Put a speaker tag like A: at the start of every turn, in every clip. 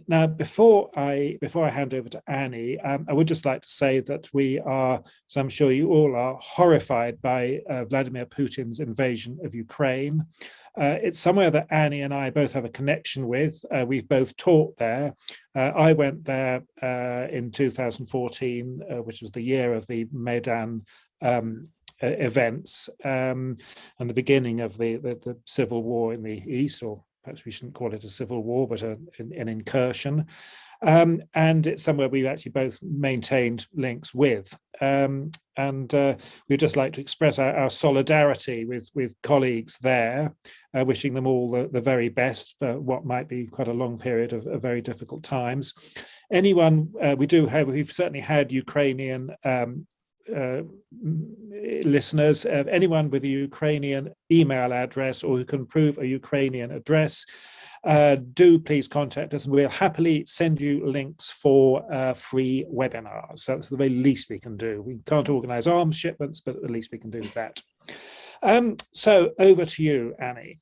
A: Now, before I hand over to Annie, I would just like to say that we are, so I'm sure you all are, horrified by Vladimir Putin's invasion of Ukraine. It's somewhere that Annie and I both have a connection with. We've both taught there. I went there in 2014, which was the year of the Maidan events and the beginning of the civil war in the east, or perhaps we shouldn't call it a civil war, but an incursion. And it's somewhere we've actually both maintained links with. And we'd just like to express our solidarity with colleagues there, wishing them all the very best for what might be quite a long period of very difficult times. Anyone, we've certainly had Ukrainian listeners, anyone with a Ukrainian email address or who can prove a Ukrainian address, do please contact us and we'll happily send you links for free webinars. That's the very least we can do. We can't organize arms shipments, but at least we can do that. So over to you, Annie.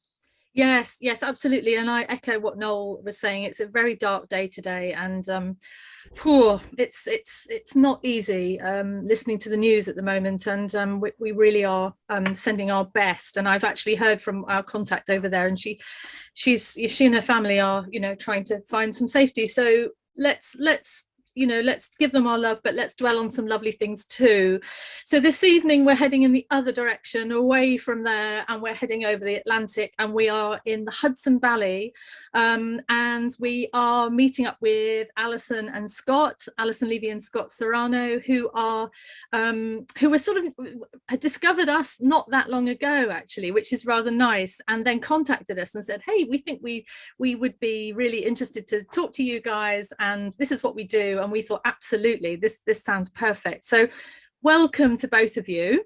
B: Yes, absolutely. And I echo what Noel was saying. It's a very dark day today, and it's not easy listening to the news at the moment, and we really are sending our best. And I've actually heard from our contact over there, and she and her family are, trying to find some safety. So let's give them our love, but let's dwell on some lovely things too. So this evening we're heading in the other direction, away from there, and we're heading over the Atlantic, and we are in the Hudson Valley, and we are meeting up with Alison Levy and Scott Serrano, who were sort of had discovered us not that long ago, actually, which is rather nice, and then contacted us and said, hey, we think we would be really interested to talk to you guys, and this is what we do. And we thought, absolutely, this sounds perfect. So welcome to both of you.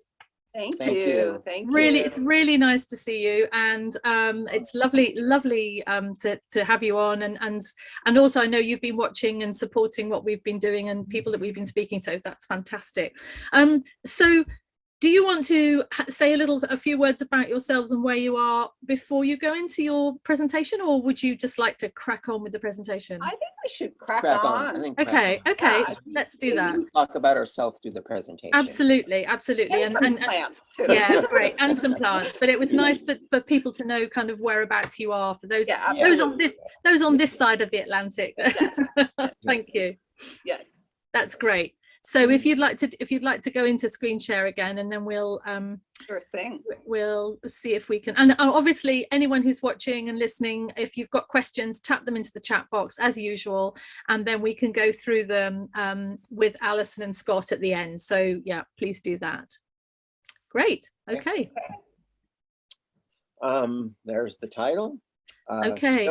C: Thank you.
B: It's really nice to see you, and it's lovely to have you on, and also I know you've been watching and supporting what we've been doing and people that we've been speaking to. That's fantastic. So do you want to say a few words about yourselves and where you are before you go into your presentation, or would you just like to crack on with the presentation?
C: I think we should crack on.
B: Okay, yeah, let's do that.
D: We talk about ourselves through the presentation.
B: Absolutely.
C: And some plants too.
B: Yeah, great, and some plants. But it was nice for people to know kind of whereabouts you are, for those on this side of the Atlantic. Thank you.
C: Yes,
B: that's great. So if you'd like to go into screen share again, and then we'll
C: sure thing.
B: We'll see if we can. And obviously, anyone who's watching and listening, if you've got questions, tap them into the chat box as usual, and then we can go through them with Alison and Scott at the end. So yeah, please do that. Great. Okay.
D: There's the title.
B: Okay.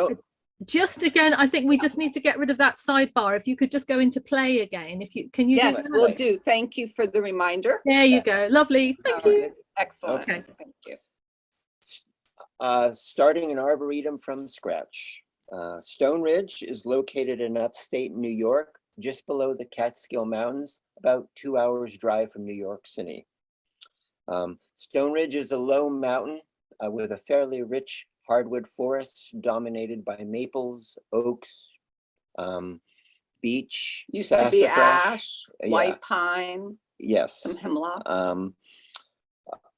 B: Just again, I think we just need to get rid of that sidebar. If you could just go into play again, can you?
C: Yes, we'll do. Thank you for the reminder.
B: There you go. Lovely. Thank you.
C: Excellent.
B: Okay.
C: Thank you.
D: Starting an arboretum from scratch. Stone Ridge is located in upstate New York, just below the Catskill Mountains, about 2 hours drive from New York City. Stone Ridge is a low mountain with a fairly rich hardwood forests dominated by maples, oaks, beech,
C: used
D: sassafras,
C: to be ash, white pine,
D: yes,
C: some hemlock.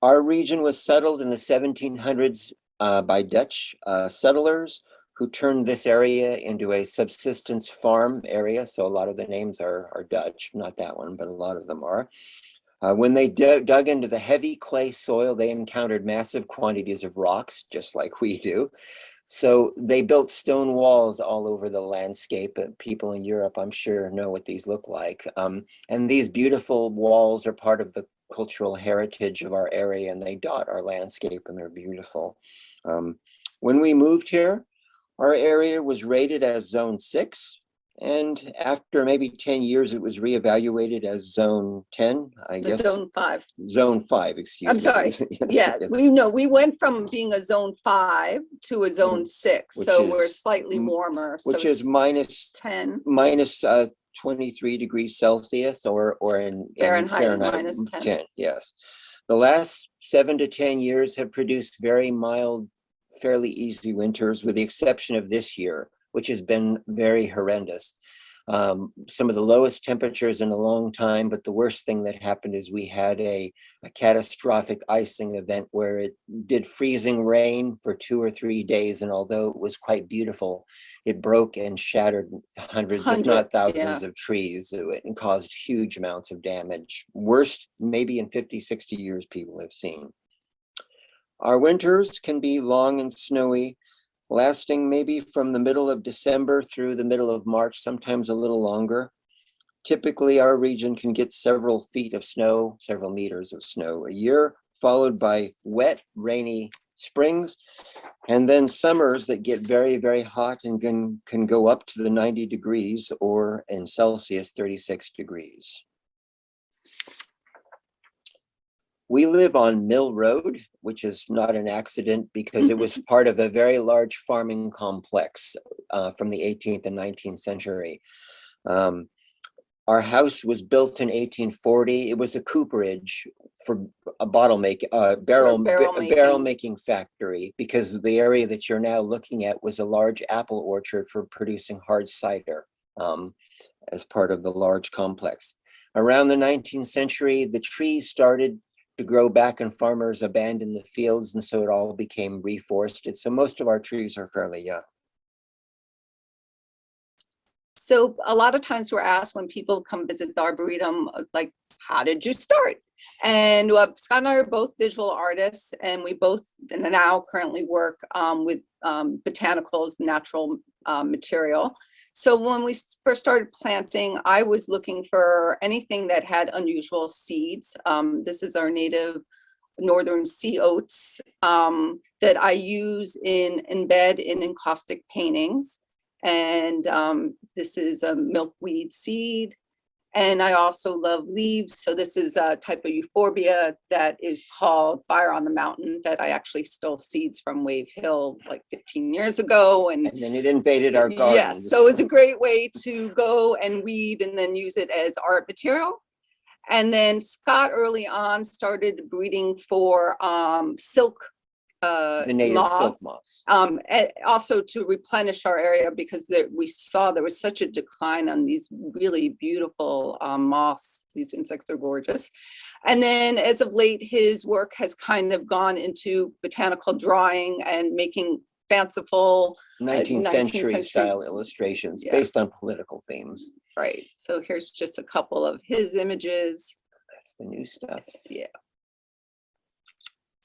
D: Our region was settled in the 1700s by Dutch settlers who turned this area into a subsistence farm area. So a lot of the names are Dutch, not that one, but a lot of them are. When they dug into the heavy clay soil, they encountered massive quantities of rocks, just like we do. So they built stone walls all over the landscape. People in Europe, I'm sure, know what these look like. And these beautiful walls are part of the cultural heritage of our area, and they dot our landscape, and they're beautiful. When we moved here, our area was rated as Zone 6. And after maybe 10 years, it was reevaluated as Zone 10, I guess.
C: Zone 5.
D: Zone 5, excuse me.
C: I'm sorry. Yeah, we went from being a Zone 5 to a Zone 6, so we're slightly warmer.
D: Which
C: so
D: is minus
C: 10.
D: Minus 23 degrees Celsius, or in Fahrenheit
C: minus 10.
D: Yes. The last 7 to 10 years have produced very mild, fairly easy winters, with the exception of this year, which has been very horrendous. Some of the lowest temperatures in a long time, but the worst thing that happened is we had a catastrophic icing event where it did freezing rain for 2 or 3 days, and although it was quite beautiful, it broke and shattered hundreds if not thousands of trees and caused huge amounts of damage. Worst maybe in 50, 60 years people have seen. Our winters can be long and snowy, lasting maybe from the middle of December through the middle of March, sometimes a little longer. Typically, our region can get several feet of snow, several meters of snow a year, followed by wet, rainy springs, and then summers that get very, very hot and can go up to the 90 degrees or in Celsius, 36 degrees. We live on Mill Road, which is not an accident because it was part of a very large farming complex from the 18th and 19th century. Our house was built in 1840. It was a cooperage for a barrel making factory, because the area that you're now looking at was a large apple orchard for producing hard cider as part of the large complex. Around the 19th century, the trees started to grow back and farmers abandoned the fields, and so it all became reforested. So most of our trees are fairly young.
C: So a lot of times we're asked when people come visit the Arboretum, like, how did you start? And Scott and I are both visual artists, and we both now currently work with botanicals, natural material. So when we first started planting, I was looking for anything that had unusual seeds. This is our native northern sea oats that I use embed in encaustic paintings. And this is a milkweed seed. And I also love leaves. So this is a type of euphorbia that is called Fire on the Mountain that I actually stole seeds from Wave Hill like 15 years ago. And
D: then it invaded our gardens.
C: Yes, so it's a great way to go and weed and then use it as art material. And then Scott early on started breeding for silk
D: the native silk moths.
C: Also to replenish our area, because we saw there was such a decline on these really beautiful moths. These insects are gorgeous. And then as of late, his work has kind of gone into botanical drawing and making fanciful
D: 19th century style illustrations based on political themes.
C: Right. So here's just a couple of his images.
D: That's the new stuff.
C: Yeah.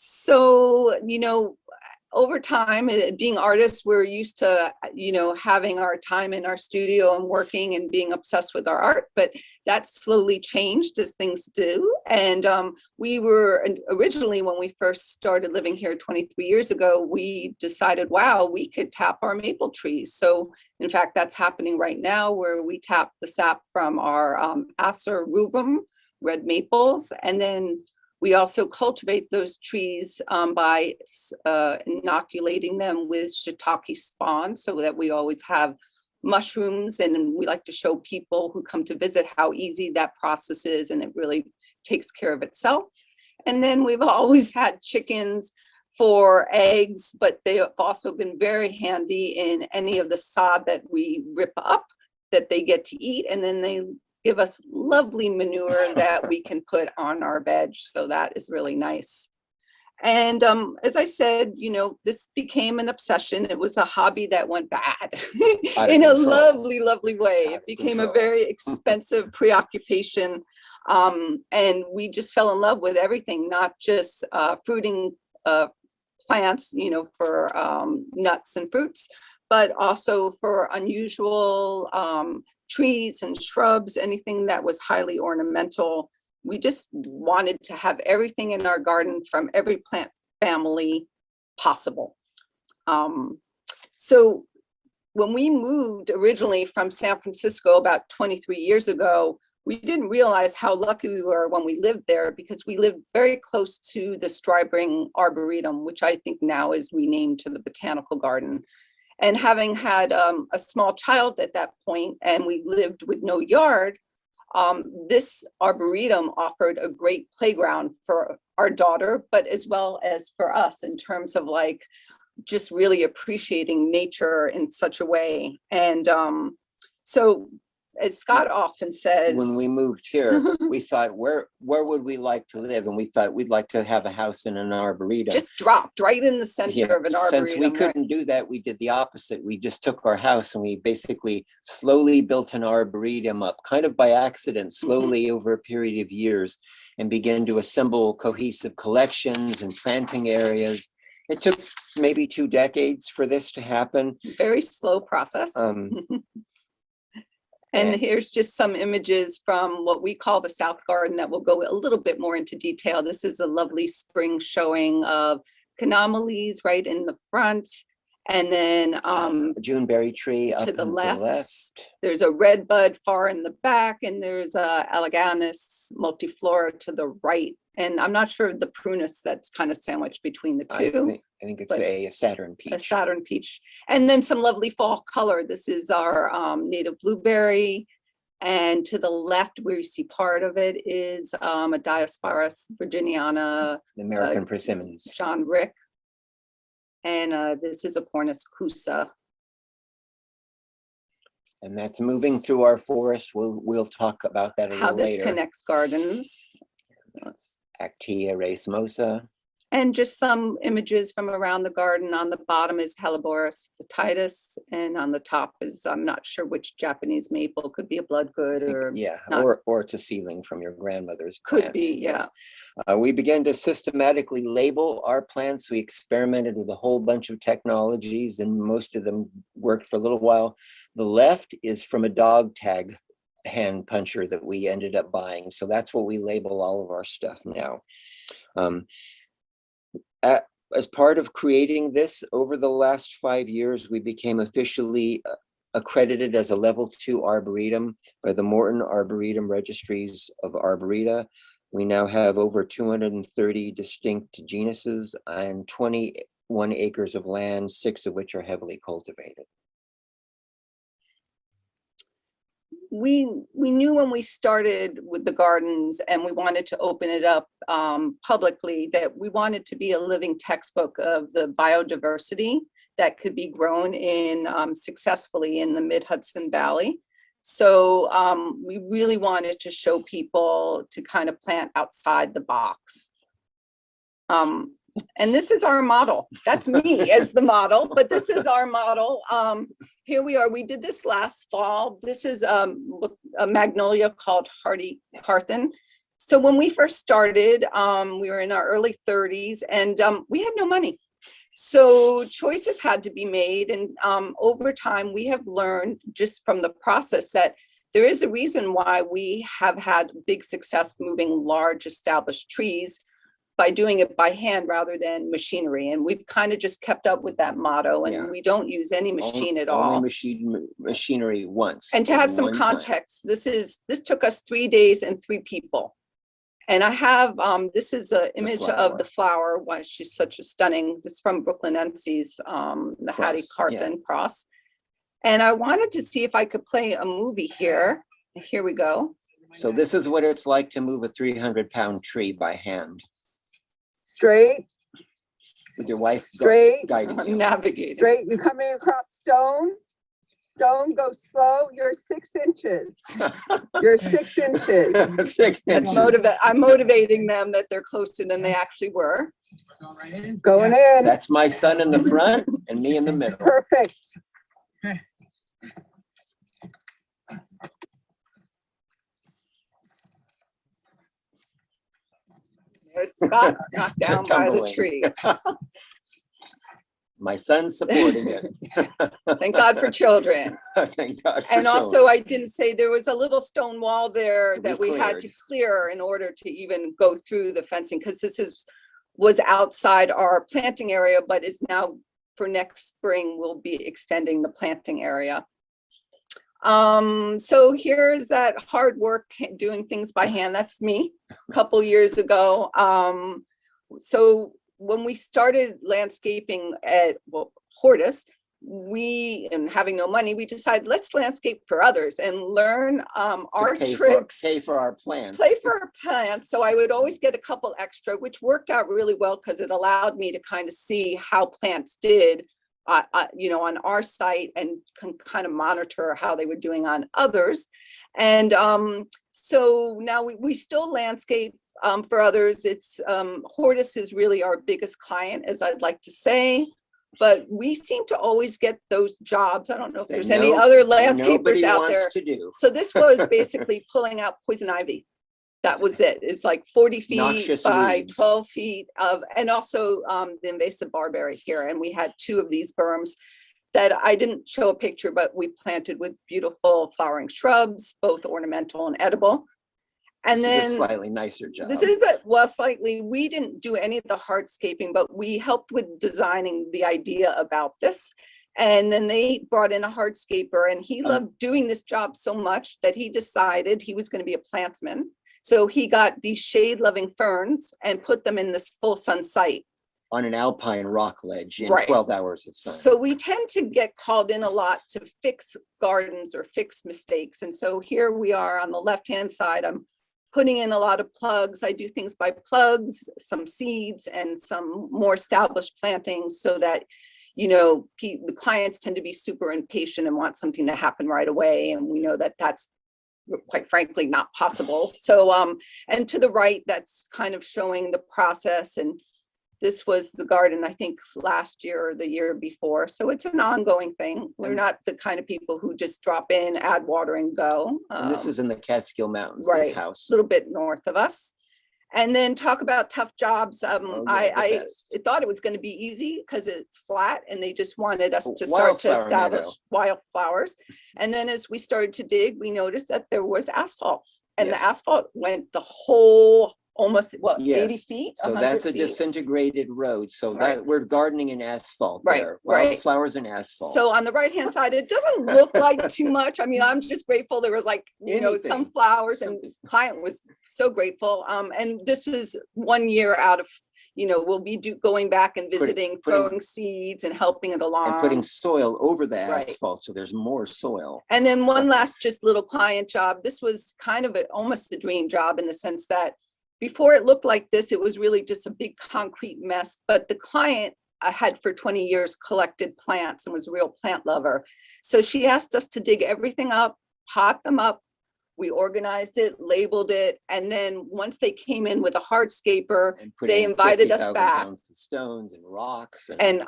C: So, over time, being artists, we're used to, having our time in our studio and working and being obsessed with our art, but that slowly changed as things do. And we were originally, when we first started living here 23 years ago, we decided, wow, we could tap our maple trees. So in fact, that's happening right now, where we tap the sap from our Acer rubrum red maples, and then we also cultivate those trees by inoculating them with shiitake spawn, so that we always have mushrooms. And we like to show people who come to visit how easy that process is, and it really takes care of itself. And then we've always had chickens for eggs, but they have also been very handy in any of the sod that we rip up that they get to eat. And then they give us lovely manure that we can put on our veg. So that is really nice. And as I said, this became an obsession. It was a hobby that went bad in a lovely, lovely way. It became a very expensive preoccupation. And we just fell in love with everything, not just fruiting plants, for nuts and fruits, but also for unusual trees and shrubs, anything that was highly ornamental. We just wanted to have everything in our garden from every plant family possible. So when we moved originally from San Francisco about 23 years ago, we didn't realize how lucky we were when we lived there, because we lived very close to the Strybring Arboretum, which I think now is renamed to the Botanical Garden. And having had a small child at that point, and we lived with no yard, this Arboretum offered a great playground for our daughter, but as well as for us, in terms of like just really appreciating nature in such a way. And so as Scott often says,
D: when we moved here, we thought, where would we like to live? And we thought we'd like to have a house in an arboretum.
C: just dropped right in the center
D: Yeah,
C: of an arboretum.
D: since we couldn't do that, we did the opposite. We just took our house and we basically slowly built an arboretum up, kind of by accident, slowly over a period of years, and began to assemble cohesive collections and planting areas. It took maybe 2 decades for this to happen.
C: Very slow process. And here's just some images from what we call the South Garden that will go a little bit more into detail. This is a lovely spring showing of canamelies right in the front. And then
D: Juneberry tree up
C: to the
D: and
C: left. There's a red bud far in the back, and there's a Alleganus multiflora to the right. And I'm not sure the prunus that's kind of sandwiched between the two.
D: I think it's a Saturn peach.
C: A Saturn peach. And then some lovely fall color. This is our native blueberry. And to the left, where you see part of it, is a Diospyros virginiana.
D: The American persimmons.
C: John Rick. And this is a Cornus cusa.
D: And that's moving through our forest. We'll talk about that a little later.
C: How this connects gardens.
D: Actea racemosa.
C: And just some images from around the garden. On the bottom is Helleborus foetidus, and on the top is, I'm not sure which Japanese maple, could be a bloodgood or
D: yeah,
C: not.
D: or it's a seedling from your grandmother's
C: Could
D: plant.
C: be, yeah.
D: Yes. We began to systematically label our plants. We experimented with a whole bunch of technologies, and most of them worked for a little while. The left is from a dog tag hand puncher that we ended up buying. So that's what we label all of our stuff now. As part of creating this, over the last 5 years, we became officially accredited as a level 2 arboretum by the Morton Arboretum Registries of Arboreta. We now have over 230 distinct genuses and 21 acres of land, 6 of which are heavily cultivated.
C: We knew when we started with the gardens and we wanted to open it up publicly that we wanted to be a living textbook of the biodiversity that could be grown in successfully in the mid-Hudson Valley. So we really wanted to show people to kind of plant outside the box. And this is our model. That's me as the model, but this is our model. Here we are. We did this last fall. This is a magnolia called hardy-carthen. So when we first started, we were in our early 30s, and we had no money. So choices had to be made. And over time, we have learned just from the process that there is a reason why we have had big success moving large established trees by doing it by hand rather than machinery. And we've kind of just kept up with that motto, and we don't use any machine at all.
D: Only machinery once.
C: And to have some context, this took us 3 days and 3 people. And I have, this is an image of the flower. Why she's such a stunning, this is from Brooklynensis, the Hattie-Carthen cross. And I wanted to see if I could play a movie here. Here we go.
D: So this is what it's like to move a 300-pound tree by hand.
E: Straight.
D: With your wife
E: Straight.
D: guiding you.
C: Navigating.
E: Straight. You're coming across stone. Stone, go slow. You're 6 inches. You're 6 inches.
D: 6
C: That's
D: inches.
C: I'm motivating them that they're closer than they actually were.
E: Going in.
D: That's my son in the front and me in the middle.
E: Perfect.
C: There's Scott knocked down by the
D: Tumbling.
C: tree.
D: My son's supporting it.
C: Thank God for children.
D: Thank God for
C: And also,
D: children.
C: I didn't say there was a little stone wall there that we had to clear in order to even go through the fencing, because this was outside our planting area, but is now for next spring, we'll be extending the planting area. So here's that hard work doing things by hand. That's me a couple years ago. So when we started landscaping at Hortus, we, and having no money, we decided let's landscape for others and learn our
D: Pay
C: tricks.
D: pay for our plants.
C: Play for our plants. So I would always get a couple extra, which worked out really well because it allowed me to kind of see how plants did, you know, on our site, and can kind of monitor how they were doing on others. And so now we still landscape for others. It's Hortus is really our biggest client, as I'd like to say. But we seem to always get those jobs. I don't know if there's any other landscapers out there.
D: To do.
C: So this was basically pulling out poison ivy. That was it. It's like 40 feet
D: Noxious
C: by
D: weeds.
C: 12 feet of, and also the invasive barberry here. And we had 2 of these berms that I didn't show a picture, but we planted with beautiful flowering shrubs, both ornamental and edible. And
D: This
C: then
D: is a slightly nicer job.
C: this is well, slightly, we didn't do any of the hardscaping, but we helped with designing the idea about this. And then they brought in a hardscaper, and he loved doing this job so much that he decided he was going to be a plantsman. So he got these shade-loving ferns and put them in this full sun site.
D: On an alpine rock ledge in
C: Right.
D: 12 hours of sun.
C: So we tend to get called in a lot to fix gardens or fix mistakes. And so here we are on the left-hand side. I'm putting in a lot of plugs. I do things by plugs, some seeds, and some more established plantings, so that, you know, the clients tend to be super impatient and want something to happen right away. And we know that that's quite frankly not possible. So and to the right, that's kind of showing the process. And this was the garden, I think, last year or the year before. So it's an ongoing thing. We're not the kind of people who just drop in, add water, and go.
D: And this is in the Catskill Mountains,
C: right,
D: this house.
C: a little bit north of us. And then talk about tough jobs.
D: Oh, yeah,
C: I
D: the best.
C: thought it was going to be easy because it's flat, and they just wanted us to start to
D: Wildflower
C: establish
D: meadow.
C: wildflowers. And then as we started to dig, we noticed that there was asphalt, and
D: Yes.
C: the asphalt went the whole almost, what, 80
D: Yes.
C: feet?
D: So
C: 100
D: that's a
C: feet?
D: disintegrated road. So
C: Right.
D: that we're gardening in asphalt
C: Right,
D: there.
C: right.
D: Wildflowers and asphalt.
C: So on the right-hand side, it doesn't look like too much. I mean, I'm just grateful there was, like, you know, some
D: Anything.
C: flowers, and
D: Something.
C: client was so grateful. And this was 1 year out of, you know, we'll be going back and visiting,
D: putting-
C: throwing seeds and helping it along.
D: And putting soil over the
C: Right.
D: asphalt, so there's more soil.
C: And then one last just little client job. This was kind of almost a dream job, in the sense that before it looked like this, it was really just a big concrete mess. But the client had for 20 years collected plants and was a real plant lover. So she asked us to dig everything up, pot them up. We organized it, labeled it. And then once they came in with a hardscaper,
D: And put
C: they
D: in
C: invited us
D: 50,000
C: back.
D: pounds of stones and rocks.
C: And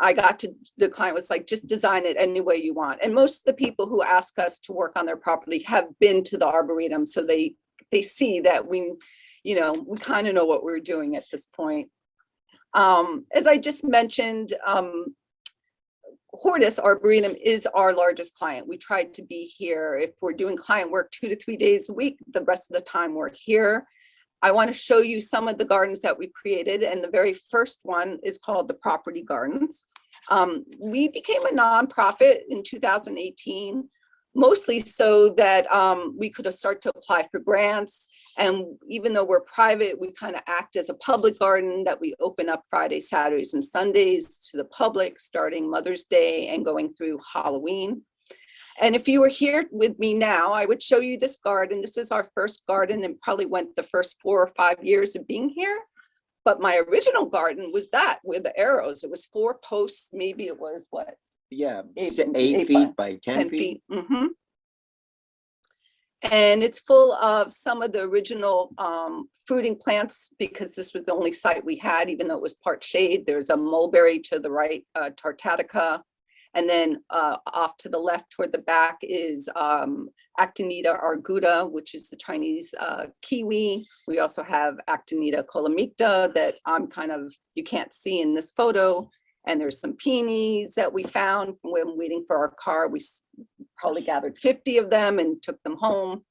C: the client was like, just design it any way you want. And most of the people who ask us to work on their property have been to the Arboretum. So they see that we, you know, we kind of know what we're doing at this point. As I just mentioned, Hortus Arboretum is our largest client. We tried to be here. If we're doing client work 2 to 3 days a week, the rest of the time we're here. I want to show you some of the gardens that we created. And the very first one is called the Property Gardens. We became a nonprofit in 2018, mostly so that we could start to apply for grants. And even though we're private, we kind of act as a public garden that we open up Fridays, Saturdays, and Sundays to the public, starting Mother's Day and going through Halloween. And if you were here with me now, I would show you this garden. This is our first garden, and probably went the first 4 or 5 years of being here. But my original garden was that with the arrows. It was 4 posts. Maybe it was what?
D: Yeah,
C: 8
D: 8 feet by 10 feet.
C: Mhm. And it's full of some of the original fruiting plants, because this was the only site we had, even though it was part shade. There's a mulberry to the right, tartatica. And then off to the left toward the back is Actinida arguta, which is the Chinese kiwi. We also have Actinida colomicta that you can't see in this photo. And there's some peonies that we found when waiting for our car. We probably gathered 50 of them and took them home.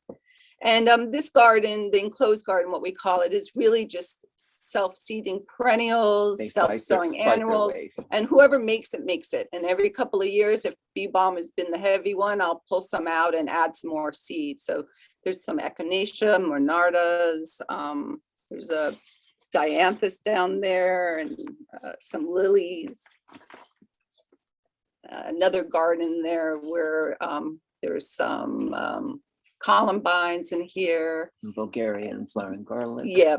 C: And this garden, the enclosed garden, what we call it, is really just self-seeding perennials,
D: They
C: self-sowing
D: fight their
C: annuals,
D: way.
C: and whoever makes it, makes it. And every couple of years, if bee balm has been the heavy one, I'll pull some out and add some more seeds. So there's some echinacea, monardas, there's a dianthus down there, and some lilies. another garden there where there's some columbines in here.
D: Bulgarian flowering garlic.
C: Yeah.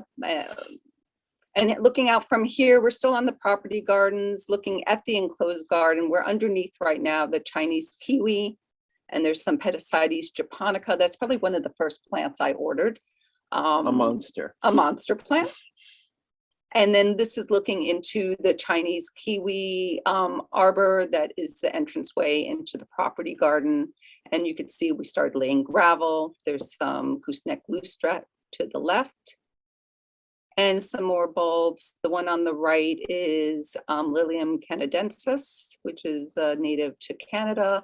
C: Looking out from here, we're still on the property gardens, looking at the enclosed garden. We're underneath right now the Chinese kiwi, and there's some Petasites japonica. That's probably one of the first plants I ordered.
D: A monster.
C: A monster plant. And then this is looking into the Chinese kiwi arbor that is the entranceway into the property garden. And you can see we started laying gravel. There's some gooseneck loosestrife to the left and some more bulbs. The one on the right is Lilium canadensis, which is native to Canada.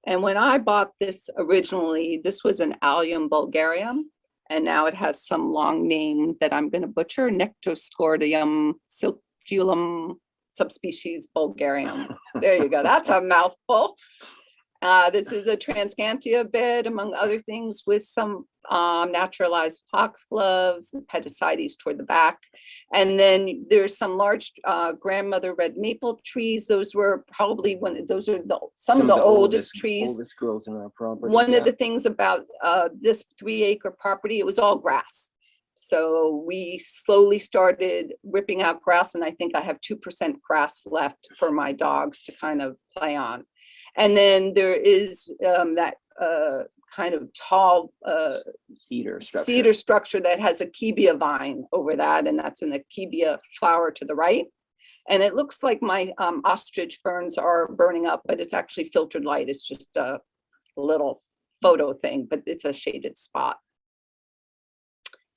C: And when I bought this originally, this was an Allium bulgarium. And now it has some long name that I'm going to butcher, Nectoscordium silculum subspecies bulgarium. There you go. That's a mouthful. This is a transcantia bed, among other things, with some naturalized foxgloves, Petasites toward the back. And then there's some large grandmother red maple trees. Those were probably some of the oldest trees.
D: Oldest growths in our property.
C: One of the things about this 3-acre property, it was all grass. So we slowly started ripping out grass, and I think I have 2% grass left for my dogs to kind of play on. And then there is that kind of tall
D: cedar
C: structure that has a kibia vine over that, and that's an akebia flower to the right. And it looks like my ostrich ferns are burning up, but it's actually filtered light. It's just a little photo thing, but it's a shaded spot.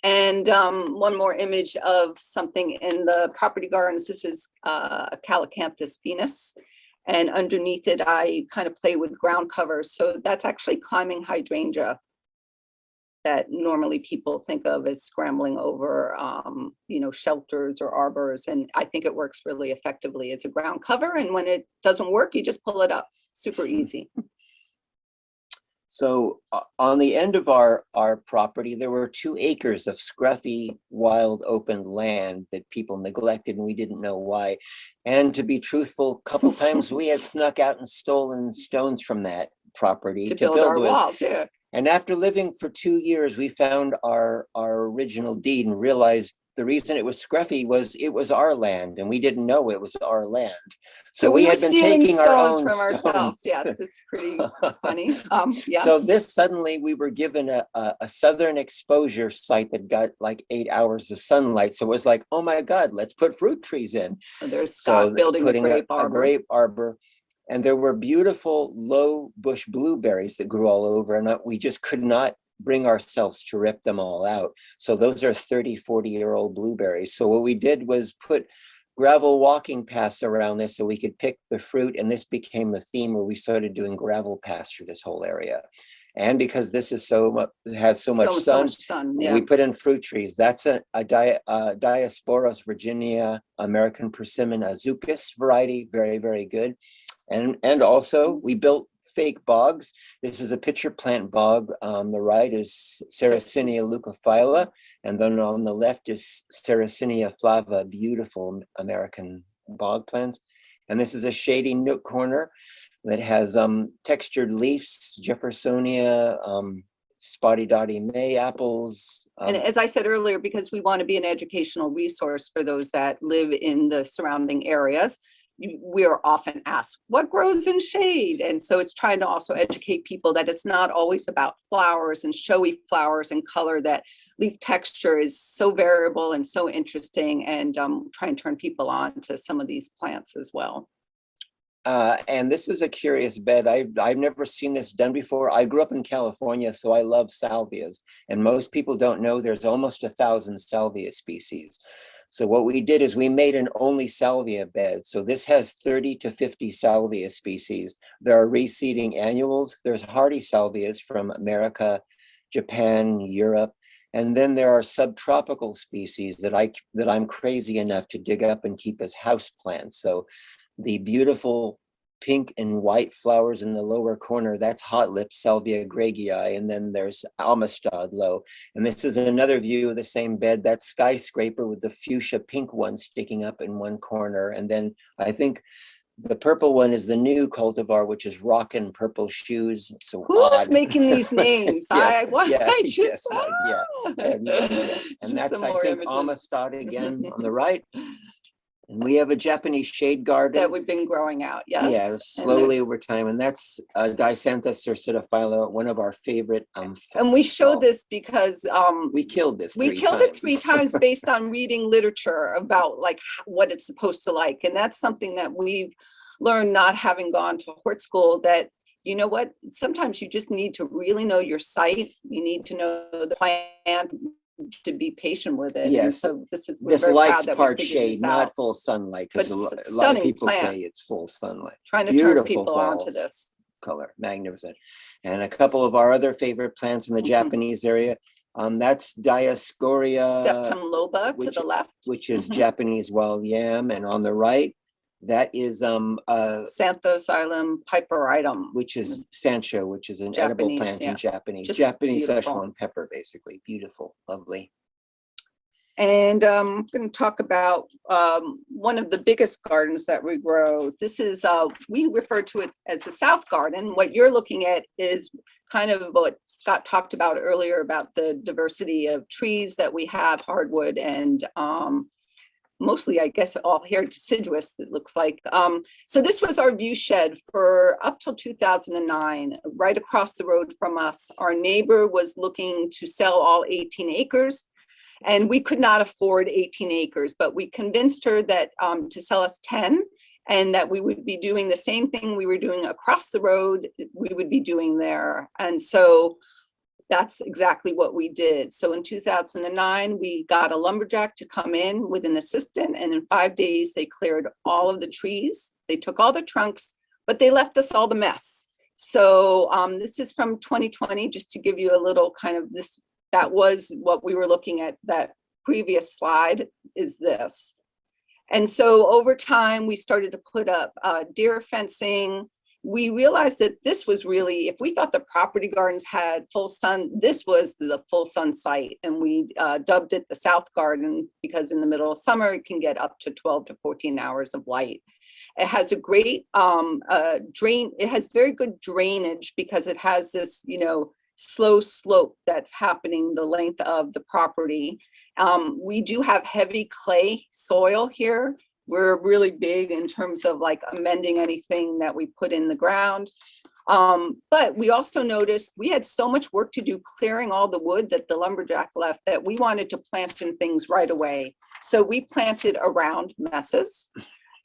C: And one more image of something in the property gardens. This is Calycanthus venus. And underneath it, I kind of play with ground covers. So that's actually climbing hydrangea that normally people think of as scrambling over, shelters or arbors. And I think it works really effectively. It's a ground cover. And when it doesn't work, you just pull it up. Super easy.
D: So on the end of our property, there were 2 acres of scruffy, wild, open land that people neglected, and we didn't know why. And to be truthful, a couple times we had snuck out and stolen stones from that property
C: to build our walls, yeah.
D: And after living for 2 years, we found our original deed and realized the reason it was scruffy was it was our land, and we didn't know it was our land. So we had been taking our own
C: from
D: stones.
C: Ourselves. Yes, it's pretty funny. Yeah.
D: So this suddenly we were given a southern exposure site that got like 8 hours of sunlight. So it was like, oh my God, let's put fruit trees in.
C: So there's Scott building a
D: grape arbor. And there were beautiful low bush blueberries that grew all over, and we just could not bring ourselves to rip them all out. So those are 30, 40-year-old blueberries. So what we did was put gravel walking paths around this so we could pick the fruit, and this became the theme where we started doing gravel paths through this whole area. And because this is has so much sun,
C: yeah.
D: We put in fruit trees. That's a Diasporos Virginia American Persimmon azucas variety, very, very good. And also we built fake bogs. This is a pitcher plant bog. On the right is Sarracenia leucophylla, and then on the left is Sarracenia flava, beautiful American bog plants. And this is a shady nook corner that has textured leaves, Jeffersonia, spotty dotty May apples.
C: And as I said earlier, because we want to be an educational resource for those that live in the surrounding areas, we are often asked what grows in shade, and so it's trying to also educate people that it's not always about flowers and showy flowers and color, that leaf texture is so variable and so interesting, and try and turn people on to some of these plants as well.
D: And this is a curious bed. I've never seen this done before. I grew up in California, so I love salvias, and most people don't know there's almost 1,000 salvia species. So what we did is we made an only salvia bed. So this has 30 to 50 salvia species. There are reseeding annuals. There's hardy salvias from America, Japan, Europe. And then there are subtropical species that I'm crazy enough to dig up and keep as house plants. So the beautiful pink and white flowers in the lower corner, that's hot lip Salvia greggii, and then there's Amistad low. And this is another view of the same bed, that skyscraper with the fuchsia pink one sticking up in one corner. And then I think The purple one is the new cultivar, which is Rockin' Purple Shoes. So
C: Who's
D: odd.
C: making these names?
D: Yes,
C: I should
D: yes, yeah. I have no idea. And
C: Just
D: that's,
C: some
D: I
C: more
D: think,
C: images.
D: Amistad again on the right. And we have a Japanese shade garden.
C: That we've been growing out, yes.
D: Yeah,
C: And
D: slowly
C: there's-
D: over time. And that's Dicanthus cercidophylla, one of our favorite.
C: And we showed
D: well,
C: this because
D: we killed this
C: we
D: three
C: killed it 3
D: times.
C: times based on reading literature about like what it's supposed to like. And that's something that we've learned, not having gone to hort school, that you know what, sometimes you just need to really know your site. You need to know the plant to be patient with it.
D: Yes.
C: And so we're
D: This
C: very
D: likes
C: proud that we
D: part
C: figured
D: shade,
C: this
D: not
C: out.
D: full sunlight,
C: But
D: because
C: it's
D: a
C: a
D: lot of
C: stunning
D: people
C: plant.
D: say it's full sunlight.
C: Trying to turn
D: Beautiful
C: people
D: fall
C: onto this.
D: color, magnificent. And a couple of our other favorite plants in the
C: Mhm.
D: Japanese area. That's Dioscorea,
C: Septum loba to
D: which-
C: the left.
D: which is
C: Mhm.
D: Japanese wild yam, and on the right, that is
C: Xanthosylum piperitum.
D: which is Sancho, which is an edible
C: Japanese,
D: plant
C: yeah.
D: in Japanese.
C: Just
D: Japanese
C: beautiful.
D: Szechuan pepper, basically. Beautiful, lovely.
C: And I'm going to talk about one of the biggest gardens that we grow. This is, we refer to it as the South Garden. What you're looking at is kind of what Scott talked about earlier about the diversity of trees that we have, hardwood and mostly, I guess, all here deciduous, it looks like. So this was our view shed for up till 2009, right across the road from us. Our neighbor was looking to sell all 18 acres. And we could not afford 18 acres, but we convinced her that to sell us 10, and that we would be doing the same thing we were doing across the road, we would be doing there. And so that's exactly what we did. So in 2009, we got a lumberjack to come in with an assistant, and in 5 days, they cleared all of the trees. They took all the trunks, but they left us all the mess. So this is from 2020, just to give you a little kind of this. That was what we were looking at. That previous slide is this. And so over time, we started to put up deer fencing. We realized that this was really, if we thought the property gardens had full sun, this was the full sun site. And we dubbed it the South Garden because in the middle of summer, it can get up to 12 to 14 hours of light. It has a great drain. It has very good drainage because it has this, you know, slow slope that's happening the length of the property. We do have heavy clay soil here. We're really big in terms of like amending anything that we put in the ground. But we also noticed we had so much work to do clearing all the wood that the lumberjack left that we wanted to plant in things right away. So we planted around messes.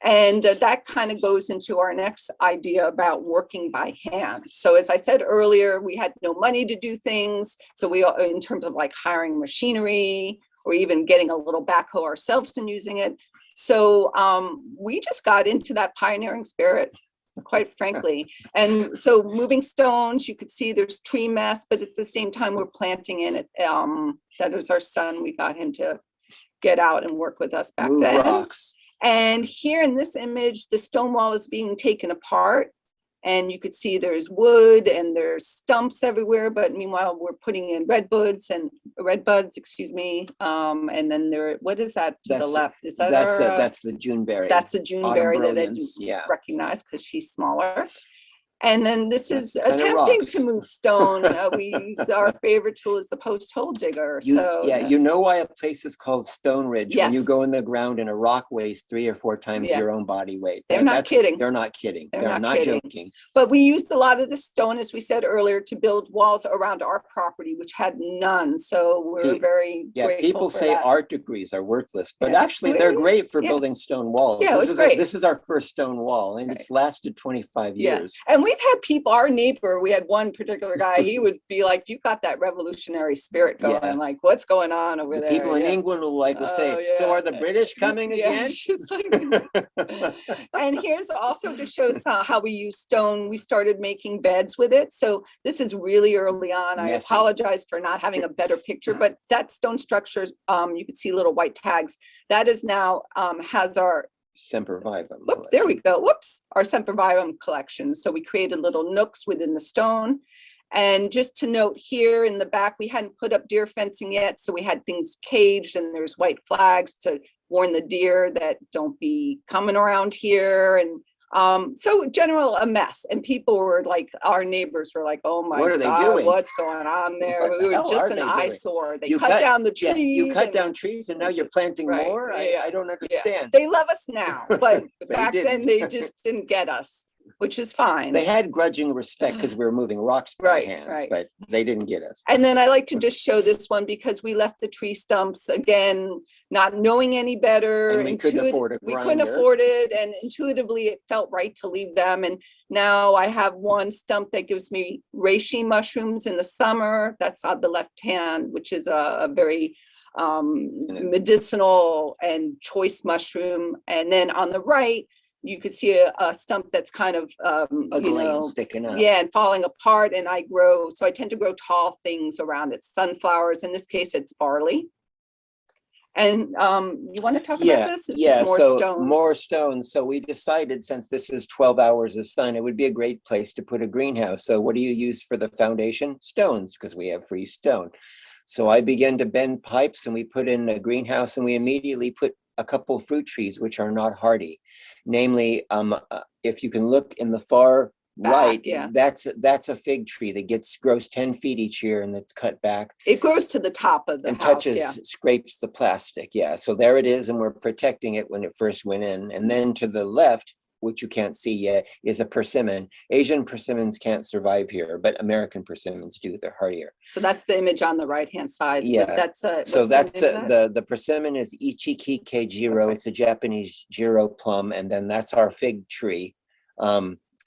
C: And that kind of goes into our next idea about working by hand. So as I said earlier, we had no money to do things. So we, in terms of like hiring machinery or even getting a little backhoe ourselves and using it. So we just got into that pioneering spirit, quite frankly. And so moving stones, you could see there's tree mess, but at the same time, we're planting in it. That was our son. We got him to get out and work with us back
D: Move
C: then.
D: rocks.
C: And here in this image, the stone wall is being taken apart. And you could see there's wood and there's stumps everywhere. But meanwhile, we're putting in redbuds, excuse me. And then there, what is that to the left? Is that
D: that's the Juneberry.
C: That's a Juneberry that I do
D: yeah.
C: recognize because she's smaller. And then this
D: That's
C: is
D: kind of
C: attempting
D: rocks.
C: to move stone. We use our favorite tool is the post hole digger.
D: You know why a place is called Stone Ridge when you
C: Yes.
D: go in the ground and a rock weighs 3 or 4 times
C: Yeah.
D: your own body weight.
C: They're not kidding.
D: They're not kidding.
C: They're
D: They're
C: not
D: not
C: kidding.
D: joking.
C: But we used a lot of the stone, as we said earlier, to build walls around our property, which had none. So we're very
D: Yeah,
C: grateful
D: people
C: for
D: say
C: that.
D: art degrees are worthless, but
C: Yeah.
D: actually they're great for
C: Yeah.
D: building stone walls.
C: Yeah, it was great.
D: This is our first stone wall, and it's lasted 25
C: Yeah.
D: years.
C: And we've had people, our neighbor, we had one particular guy, he would be like, you got that revolutionary spirit going,
D: Yeah.
C: like, what's going on over
D: The
C: there?
D: people in
C: Yeah.
D: England will say,
C: Oh,
D: so
C: yeah.
D: are the British coming
C: Yeah,
D: again?
C: she's like- And here's also to show how we use stone. We started making beds with it. So this is really early on. I
D: Messy.
C: apologize for not having a better picture, but that stone structure, you can see little white tags. That is now has our,
D: Sempervivum.
C: whoop, there we go. Whoops, our Sempervivum collection. So we created little nooks within the stone. And just to note here in the back, we hadn't put up deer fencing yet. So we had things caged and there's white flags to warn the deer that don't be coming around here. And So general a mess, and people were like, our neighbors were like, oh my
D: What are they
C: God,
D: doing?
C: what's going on there?
D: What the
C: We were
D: hell
C: just
D: are
C: an
D: they doing?
C: eyesore. They
D: You
C: cut down the
D: Yeah,
C: trees.
D: you cut
C: and
D: down trees and now
C: it's
D: you're
C: just-
D: planting
C: right,
D: more?
C: yeah,
D: I don't
C: yeah.
D: understand.
C: They love us now, but
D: They
C: back then
D: didn't.
C: they just didn't get us, which is fine.
D: They had grudging respect because we were moving rocks by
C: Right,
D: hand,
C: right.
D: but they didn't get us.
C: And then I like to just show this one because we left the tree stumps, again, not knowing any better.
D: And we couldn't afford a
C: We couldn't
D: grinder.
C: afford it, and intuitively it felt right to leave them. And now I have one stump that gives me reishi mushrooms in the summer. That's on the left hand, which is a very medicinal and choice mushroom. And then on the right, you could see a stump that's kind of,
D: Ugly and sticking up.
C: yeah, and falling apart. And I grow, so I tend to grow tall things around it. Sunflowers, in this case, it's barley. And you want to talk about this? It's just more
D: so
C: stone.
D: more stones. So we decided, since this is 12 hours of sun, it would be a great place to put a greenhouse. So what do you use for the foundation? Stones, because we have free stone. So I began to bend pipes, and we put in a greenhouse, and we immediately put a couple of fruit trees which are not hardy. Namely, if you can look in the far right,
C: yeah.
D: that's a fig tree that grows 10 feet each year, and it's cut back
C: It grows to the top of the
D: and
C: house,
D: touches,
C: yeah.
D: scrapes the plastic. Yeah, so there it is, and we're protecting it when it first went in. And then to the left, which you can't see yet, is a persimmon. Asian persimmons can't survive here, but American persimmons do. They're hardier.
C: So that's the image on the right-hand side.
D: Yeah.
C: That's a,
D: So that's
C: that?
D: the persimmon is Ichikike Jiro.
C: Right.
D: It's a Japanese Jiro plum, and then that's our fig tree.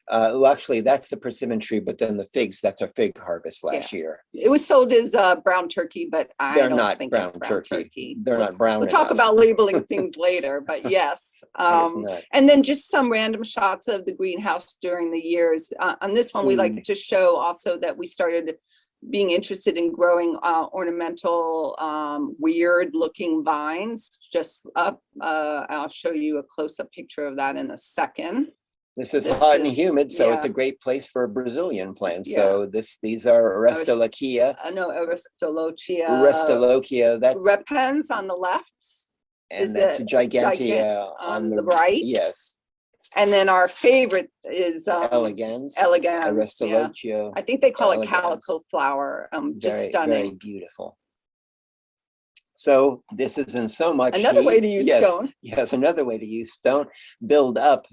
D: Well, actually, that's the persimmon tree, but then the figs, that's our fig harvest last year.
C: It was sold as brown turkey, but
D: They're
C: I don't
D: not
C: think
D: brown
C: it's brown
D: turkey. They're not brown
C: We'll talk
D: enough.
C: about labeling things later, but yes.
D: And it's not.
C: And then just some random shots of the greenhouse during the years. On this one, we like to show also that we started being interested in growing ornamental, weird looking vines just up. I'll show you a close-up picture of that in a second.
D: This is hot and humid, so it's
C: yeah.
D: a great place for Brazilian plants.
C: Yeah.
D: So these are Aristolochia.
C: No, Aristolochia.
D: Aristolochia, that's
C: repens on the left.
D: and that's a gigantea
C: on the right.
D: Yes.
C: And then our favorite is
D: elegans.
C: Elegans. Yeah.
D: Aristolochia.
C: I think they call it
D: elegans.
C: calico flower. Just
D: Very,
C: stunning.
D: very beautiful. So this isn't so much
C: Another
D: heat.
C: way to use stone.
D: Yes, another way to use stone. Build up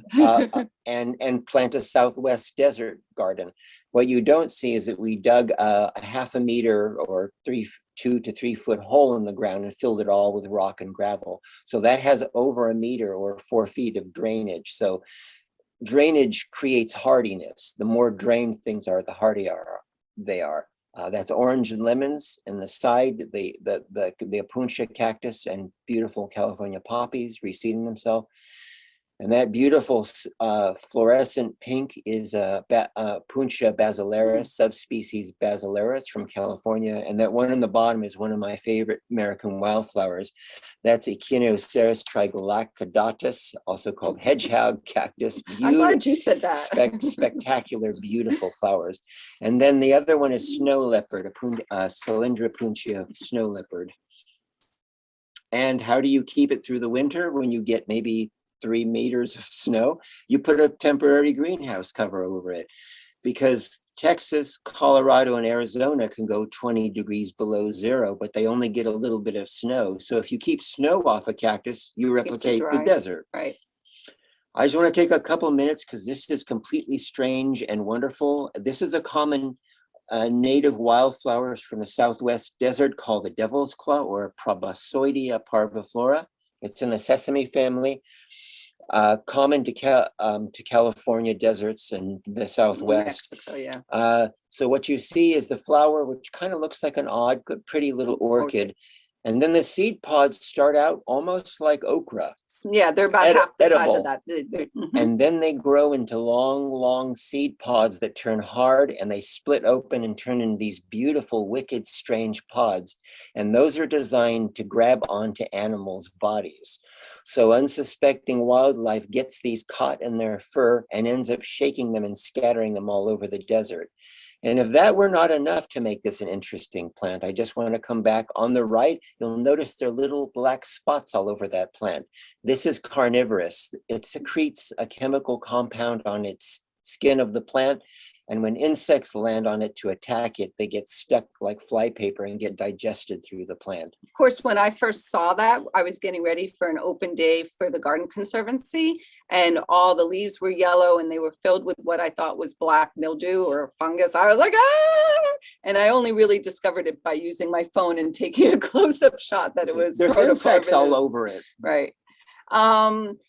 D: and plant a southwest desert garden. What you don't see is that we dug a half a meter or 2 to 3 foot hole in the ground and filled it all with rock and gravel. So that has over a meter or 4 feet of drainage. So drainage creates hardiness. The more drained things are, the hardier they are. That's orange and lemons, and the side, the Apuntia cactus and beautiful California poppies reseeding themselves. And that beautiful fluorescent pink is Apuntia basilaris, subspecies basilaris from California. And that one on the bottom is one of my favorite American wildflowers. That's Echinoceras trigolacadatus, also called hedgehog cactus.
C: I'm glad you said that.
D: Spectacular, beautiful flowers. And then the other one is snow leopard, Cylindra apuntia snow leopard. And how do you keep it through the winter when you get maybe 3 meters of snow? You put a temporary greenhouse cover over it, because Texas, Colorado, and Arizona can go 20 degrees below zero, but they only get a little bit of snow. So if you keep snow off a cactus, you replicate the desert.
C: Right.
D: I just want to take a couple minutes because this is completely strange and wonderful. This is a common native wildflowers from the Southwest desert called the devil's claw, or Proboscoidea parviflora. It's in the sesame family. Common to California deserts and the Southwest.
C: Mexico, yeah.
D: So what you see is the flower, which kind of looks like an odd, pretty little orchid. And then the seed pods start out almost like okra.
C: Yeah, they're about half the size of that.
D: And then they grow into long, long seed pods that turn hard, and they split open and turn into these beautiful, wicked, strange pods. And those are designed to grab onto animals' bodies. So unsuspecting wildlife gets these caught in their fur and ends up shaking them and scattering them all over the desert. And if that were not enough to make this an interesting plant, I just want to come back on the right. You'll notice there are little black spots all over that plant. This is carnivorous. It secretes a chemical compound on its skin of the plant. And when insects land on it to attack it, they get stuck like flypaper and get digested through the plant.
C: Of course, when I first saw that, I was getting ready for an open day for the Garden Conservancy, and all the leaves were yellow and they were filled with what I thought was black mildew or fungus. I was like, ah! And I only really discovered it by using my phone and taking a close-up shot that it was.
D: There's insects all over it.
C: Right.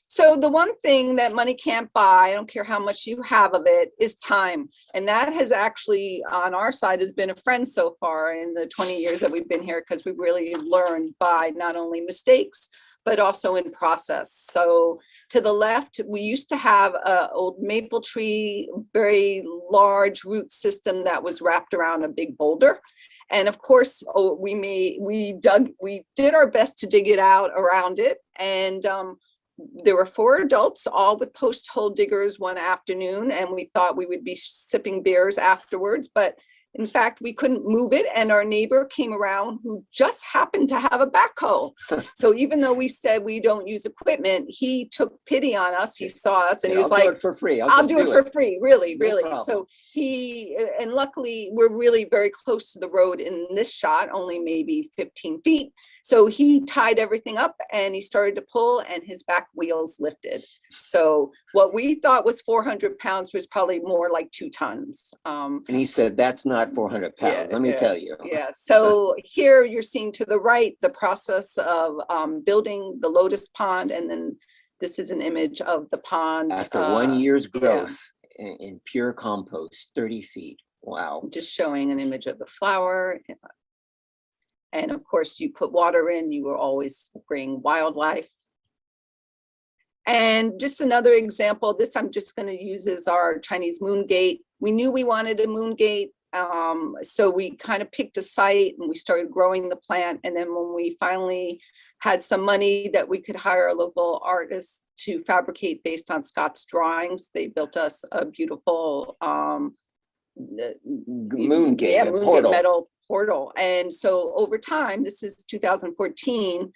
C: So the one thing that money can't buy, I don't care how much you have of it, is time. And that has actually, on our side, has been a friend so far in the 20 years that we've been here, because we've really learned by not only mistakes, but also in process. So to the left, we used to have an old maple tree, very large root system that was wrapped around a big boulder. And of course, we did our best to dig it out around it. And there were 4 adults, all with post hole diggers one afternoon, and we thought we would be sipping beers afterwards, but in fact, we couldn't move it. And our neighbor came around who just happened to have a backhoe. So even though we said we don't use equipment, he took pity on us. He saw us and he was like,
D: I'll do it for free.
C: I'll do it for free. Really,
D: No
C: really.
D: problem.
C: So and luckily we're really very close to the road in this shot, only maybe 15 feet. So he tied everything up and he started to pull and his back wheels lifted. So what we thought was 400 pounds was probably more like 2 tons.
D: And he said, that's not 400 pounds, let me tell you.
C: Yeah, so here you're seeing to the right, the process of building the lotus pond. And then this is an image of the pond.
D: After 1 year's growth in pure compost, 30 feet. Wow.
C: Just showing an image of the flower. And of course, you put water in, you will always bring wildlife. And just another example, this I'm just going to use as our Chinese moon gate. We knew we wanted a moon gate, so we kind of picked a site and we started growing the plant. And then when we finally had some money that we could hire a local artist to fabricate based on Scott's drawings, they built us a beautiful
D: Moon gate,
C: yeah,
D: a
C: moon
D: portal.
C: gate metal portal. And so over time, this is 2014,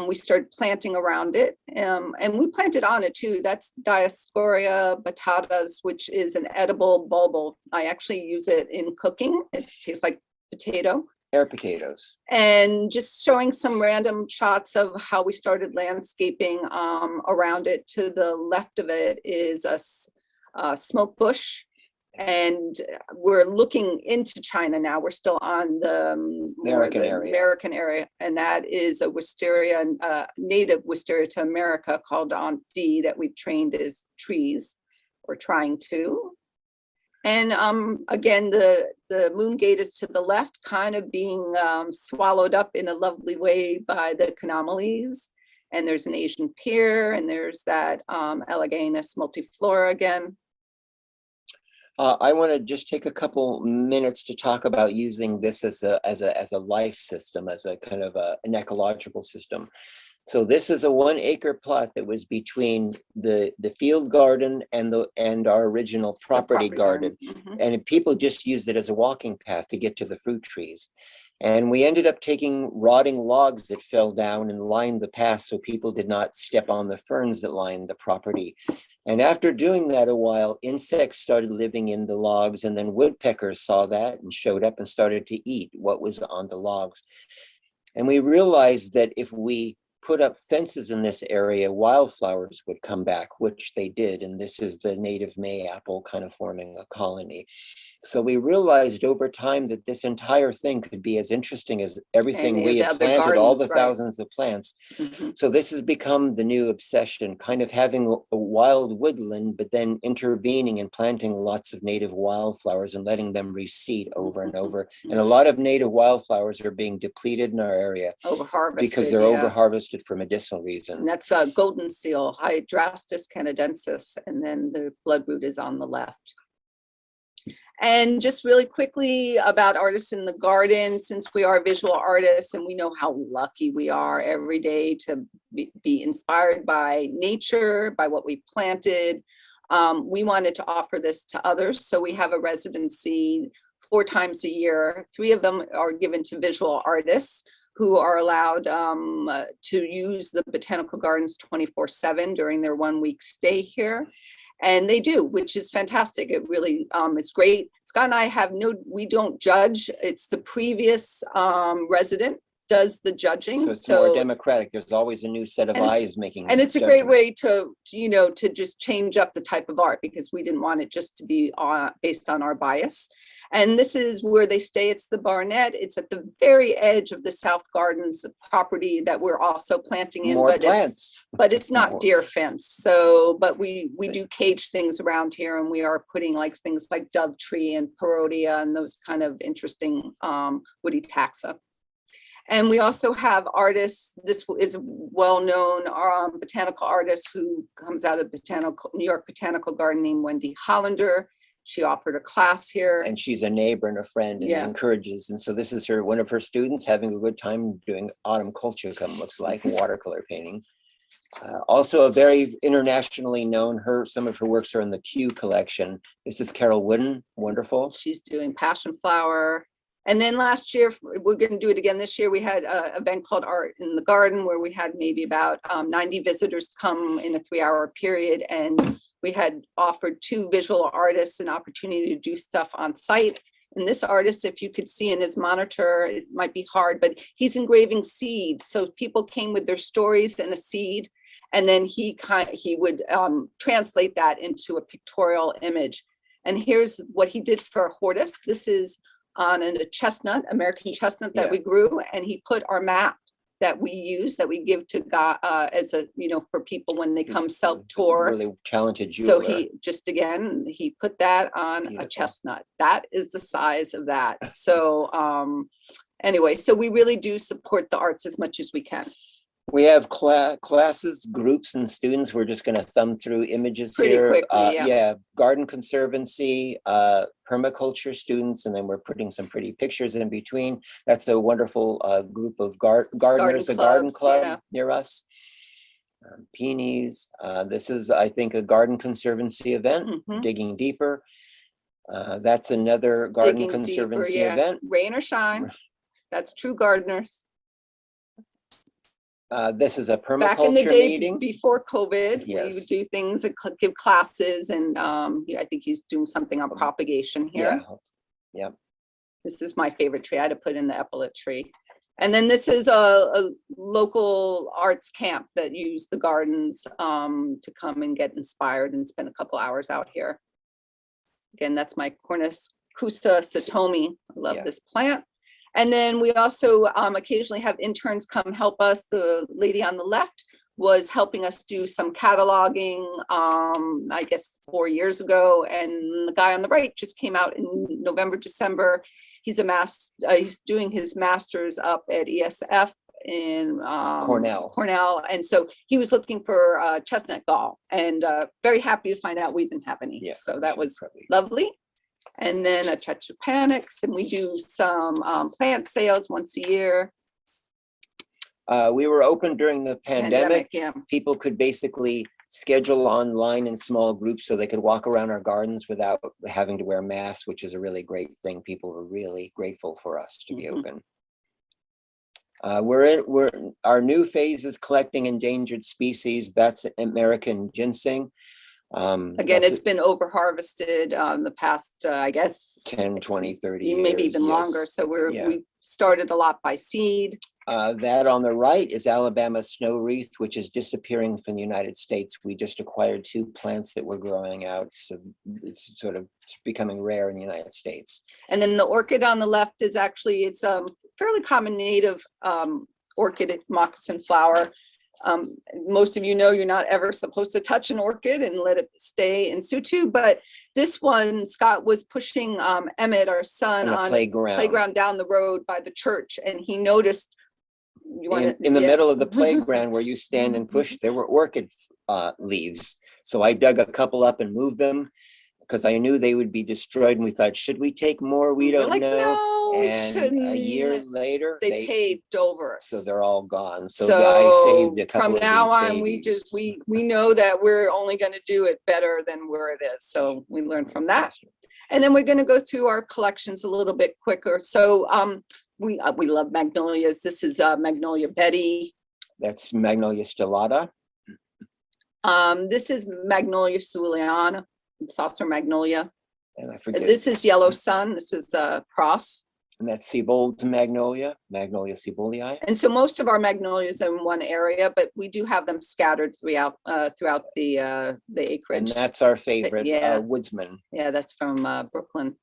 C: we started planting around it, and we planted on it too. That's Dioscorea batatas, which is an edible bulb. I actually use it in cooking. It tastes like potato.
D: Air potatoes.
C: And just showing some random shots of how we started landscaping around it. To the left of it is a smoke bush. And we're looking into China now. We're still on the American area, and that is a wisteria, native wisteria to America called Aunt D that we've trained as trees, or trying to. And again, the moon gate is to the left, kind of being swallowed up in a lovely way by the Canomeles. And there's an Asian pear, and there's that Eleganus multiflora again.
D: I want to just take a couple minutes to talk about using this as a life system, as a kind of an ecological system. So this is a 1 acre plot that was between the field garden and our original property garden.
C: Mm-hmm.
D: And people just used it as a walking path to get to the fruit trees. And we ended up taking rotting logs that fell down and lined the path so people did not step on the ferns that lined the property. And after doing that a while, insects started living in the logs, and then woodpeckers saw that and showed up and started to eat what was on the logs. And we realized that if we put up fences in this area, wildflowers would come back, which they did. And this is the native mayapple kind of forming a colony. So we realized over time that this entire thing could be as interesting as everything we had planted, all the thousands of plants.
C: Mm-hmm.
D: So this has become the new obsession, kind of having a wild woodland, but then intervening and planting lots of native wildflowers and letting them reseed over and over. And a lot of native wildflowers are being depleted in our area.
C: Overharvested.
D: Because they're overharvested for medicinal reasons.
C: And that's a golden seal, Hydrastis canadensis, and then the bloodroot is on the left. And just really quickly about artists in the garden, since we are visual artists and we know how lucky we are every day to be inspired by nature, by what we planted, we wanted to offer this to others. So we have a residency 4 times a year. 3 of them are given to visual artists who are allowed to use the botanical gardens 24/7 during their 1-week stay here. And they do, which is fantastic. It really is great. Scott and I we don't judge. It's the previous resident does the judging.
D: So it's more democratic. There's always a new set of eyes making.
C: And it's a great way to just change up the type of art, because we didn't want it just to be based on our bias. And this is where they stay. It's the Barnett. It's at the very edge of the South Gardens property that we're also planting in.
D: More plants.
C: But it's not deer fence. So, but we do cage things around here, and we are putting like things like dove tree and parodia and those kind of interesting woody taxa. And we also have artists. This is a well-known botanical artist who comes out of New York Botanical Garden named Wendy Hollander. She offered a class here.
D: And she's a neighbor and a friend, and encourages. And so this is one of her students having a good time doing autumn culturcum, looks like, watercolor painting. Also a very internationally known, some of her works are in the Q collection. This is Carol Wooden, wonderful.
C: She's doing passion flower. And then last year, we're going to do it again this year. We had an event called Art in the Garden, where we had maybe about 90 visitors come in a 3-hour period. And we had offered 2 visual artists an opportunity to do stuff on site. And this artist, if you could see in his monitor, it might be hard, but he's engraving seeds. So people came with their stories and a seed, and then he would translate that into a pictorial image. And here's what he did for Hortus. This is on a chestnut, American chestnut that we grew, and he put our map that we use, that we give to God as a, for people when they come self-tour.
D: Really talented jeweler.
C: So he put that on a chestnut. That is the size of that. So anyway, so we really do support the arts as much as we can.
D: We have classes, groups, and students. We're just going to thumb through images
C: pretty
D: here.
C: Quickly,
D: Garden conservancy, permaculture students, and then we're putting some pretty pictures in between. That's a wonderful group of gardeners, a garden club near us. Peonies. This is, I think, a garden conservancy event, digging deeper. That's another garden conservancy event.
C: Rain or shine. That's true gardeners.
D: This is a permaculture
C: back in the day
D: meeting.
C: Before COVID, we would do things and give classes, and I think he's doing something on propagation here.
D: Yeah.
C: This is my favorite tree. I had to put in the epaulet tree. And then this is a local arts camp that use the gardens to come and get inspired and spend a couple hours out here. Again, that's my Cornus Custa Satomi. I love this plant. And then we also occasionally have interns come help us. The lady on the left was helping us do some cataloging, I guess 4 years ago. And the guy on the right just came out in November, December. He's he's doing his master's up at ESF in Cornell. And so he was looking for chestnut gall, and very happy to find out we didn't have any. So that was lovely. And then a Tetrapanix, and we do some plant sales once a year.
D: We were open during the pandemic. People could basically schedule online in small groups so they could walk around our gardens without having to wear masks, which is a really great thing. People were really grateful for us to be open. Our new phase is collecting endangered species. That's American ginseng.
C: Again, it's been over harvested the past, I guess,
D: 10, 20, 30 years.
C: Maybe even longer. So we started a lot by seed.
D: That on the right is Alabama snow wreath, which is disappearing from the United States. We just acquired 2 plants that were growing out. So it's sort of becoming rare in the United States.
C: And then the orchid on the left is actually, it's a fairly common native orchid, moccasin flower. Most of you know you're not ever supposed to touch an orchid and let it stay in situ, but this one, Scott was pushing Emmett, our son, on a playground down the road by the church, and he noticed
D: in the middle of the playground where you stand and push, there were orchid leaves. So I dug a couple up and moved them because I knew they would be destroyed, and we thought, should we take more? We don't know.
C: No.
D: And a year later,
C: they paved over.
D: So they're all gone. So I saved a couple
C: from
D: of
C: now
D: these
C: on,
D: babies.
C: we know that we're only going to do it better than where it is. So we learned from that. And then we're going to go through our collections a little bit quicker. So we love magnolias. This is Magnolia Betty.
D: That's Magnolia stellata.
C: This is Magnolia Suliana, saucer magnolia.
D: And I forget.
C: This is Yellow Sun. This is cross.
D: And that's Siebold magnolia, Magnolia sieboldi.
C: And so most of our magnolias are in one area, but we do have them scattered throughout the acreage.
D: And that's our favorite,
C: Yeah.
D: woodsman.
C: Yeah, that's from Brooklyn.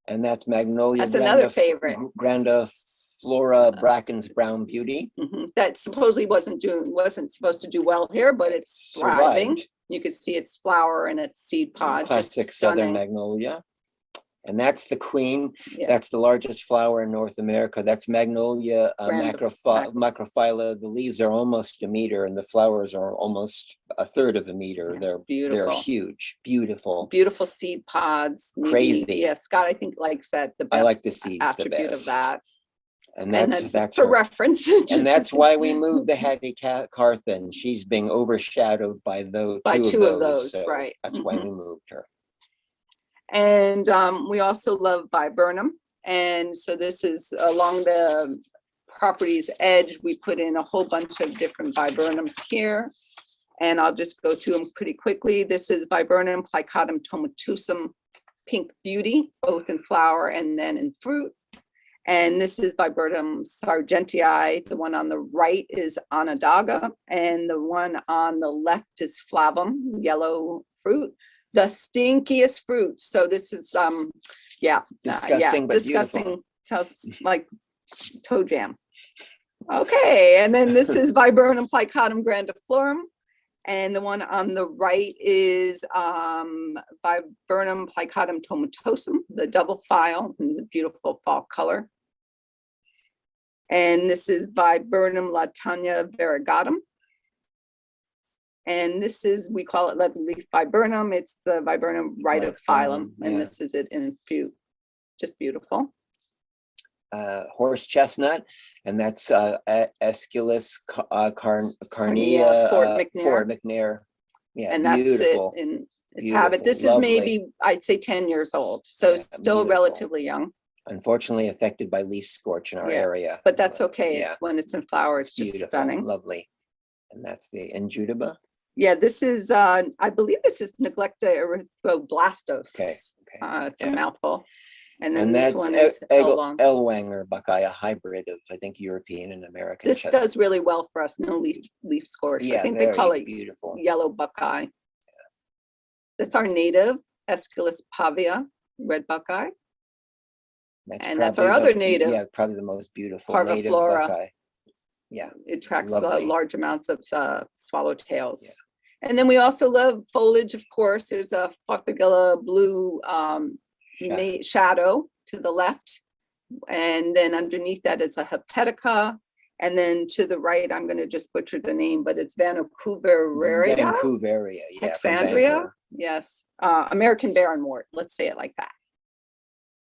D: And that's Magnolia.
C: That's another favorite.
D: Grandiflora Bracken's Brown Beauty.
C: That supposedly wasn't supposed to do well here, but it's thriving.
D: Survived.
C: You can see its flower and its seed pod.
D: Classic
C: Just
D: southern
C: stunning.
D: magnolia. And that's the queen.
C: Yeah.
D: That's the largest flower in North America. That's Magnolia macrophylla. The leaves are almost a meter and the flowers are almost a third of a meter.
C: Yeah,
D: They're
C: beautiful.
D: huge, beautiful.
C: Beautiful seed pods.
D: Crazy.
C: Yeah, Scott, I think likes that the best
D: I like the seeds the
C: attribute
D: best.
C: of that.
D: And
C: And
D: that's
C: for
D: her.
C: reference.
D: And that's why we moved the Hattie Carthen. She's being overshadowed by two of those. So
C: right.
D: that's why we moved her.
C: And we also love viburnum. And so this is along the property's edge. We put in a whole bunch of different viburnums here. And I'll just go through them pretty quickly. This is Viburnum plicatum tomatusum Pink Beauty, both in flower and then in fruit. And this is Viburnum sargentii. The one on the right is Onondaga, and the one on the left is Flavum, yellow fruit. The stinkiest fruit. So this is
D: Disgusting, but
C: disgusting.
D: beautiful.
C: Sounds like toe jam. Okay, and then this is Viburnum plicatum grandiflorum. And the one on the right is Viburnum plicatum tomatosum, the double file, and the beautiful fall color. And this is Viburnum latania variegatum. And this is, we call it leatherleaf viburnum. It's the Viburnum rhytophyllum, and
D: yeah.
C: this is it in fruit. Just beautiful.
D: Horse chestnut, and that's Aesculus
C: Carnea,
D: Fort McNair. Yeah,
C: and that's
D: beautiful.
C: it in its
D: Beautiful,
C: habit. This
D: lovely.
C: is maybe, I'd say 10 years old, so
D: Yeah,
C: still
D: beautiful.
C: relatively young,
D: Unfortunately affected by leaf scorch in our
C: Yeah,
D: area.
C: but that's okay.
D: Yeah,
C: It's when it's in flower, it's just
D: beautiful,
C: stunning.
D: lovely. And that's the Enjudiba.
C: Yeah, this is, I believe this is Neglecta erythroblastos.
D: Okay.
C: It's a
D: yeah.
C: mouthful. And then
D: And
C: this
D: that's
C: one is Elwang.
D: Elwanger Buckeye, a hybrid of, I think, European and American.
C: This
D: chestnut.
C: does really well for us. No leaf scorch.
D: Yeah,
C: I think they call
D: very
C: it
D: beautiful.
C: yellow buckeye. That's our native Aesculus pavia, red buckeye. And that's our
D: probably
C: other
D: the-
C: native.
D: Yeah, probably the most beautiful native
C: Parviflora.
D: Buckeye. Yeah,
C: It attracts
D: lovely.
C: large amounts of swallowtails.
D: Yeah.
C: And then we also love foliage, of course. There's a Fothergilla blue shadow to the left. And then underneath that is a Hepatica. And then to the right, I'm going to just butcher the name, but it's Vancouveria.
D: Vancouveria, yeah. from
C: Hexandria.
D: Vancouver.
C: Yes. American barrenwort. Let's say it like that.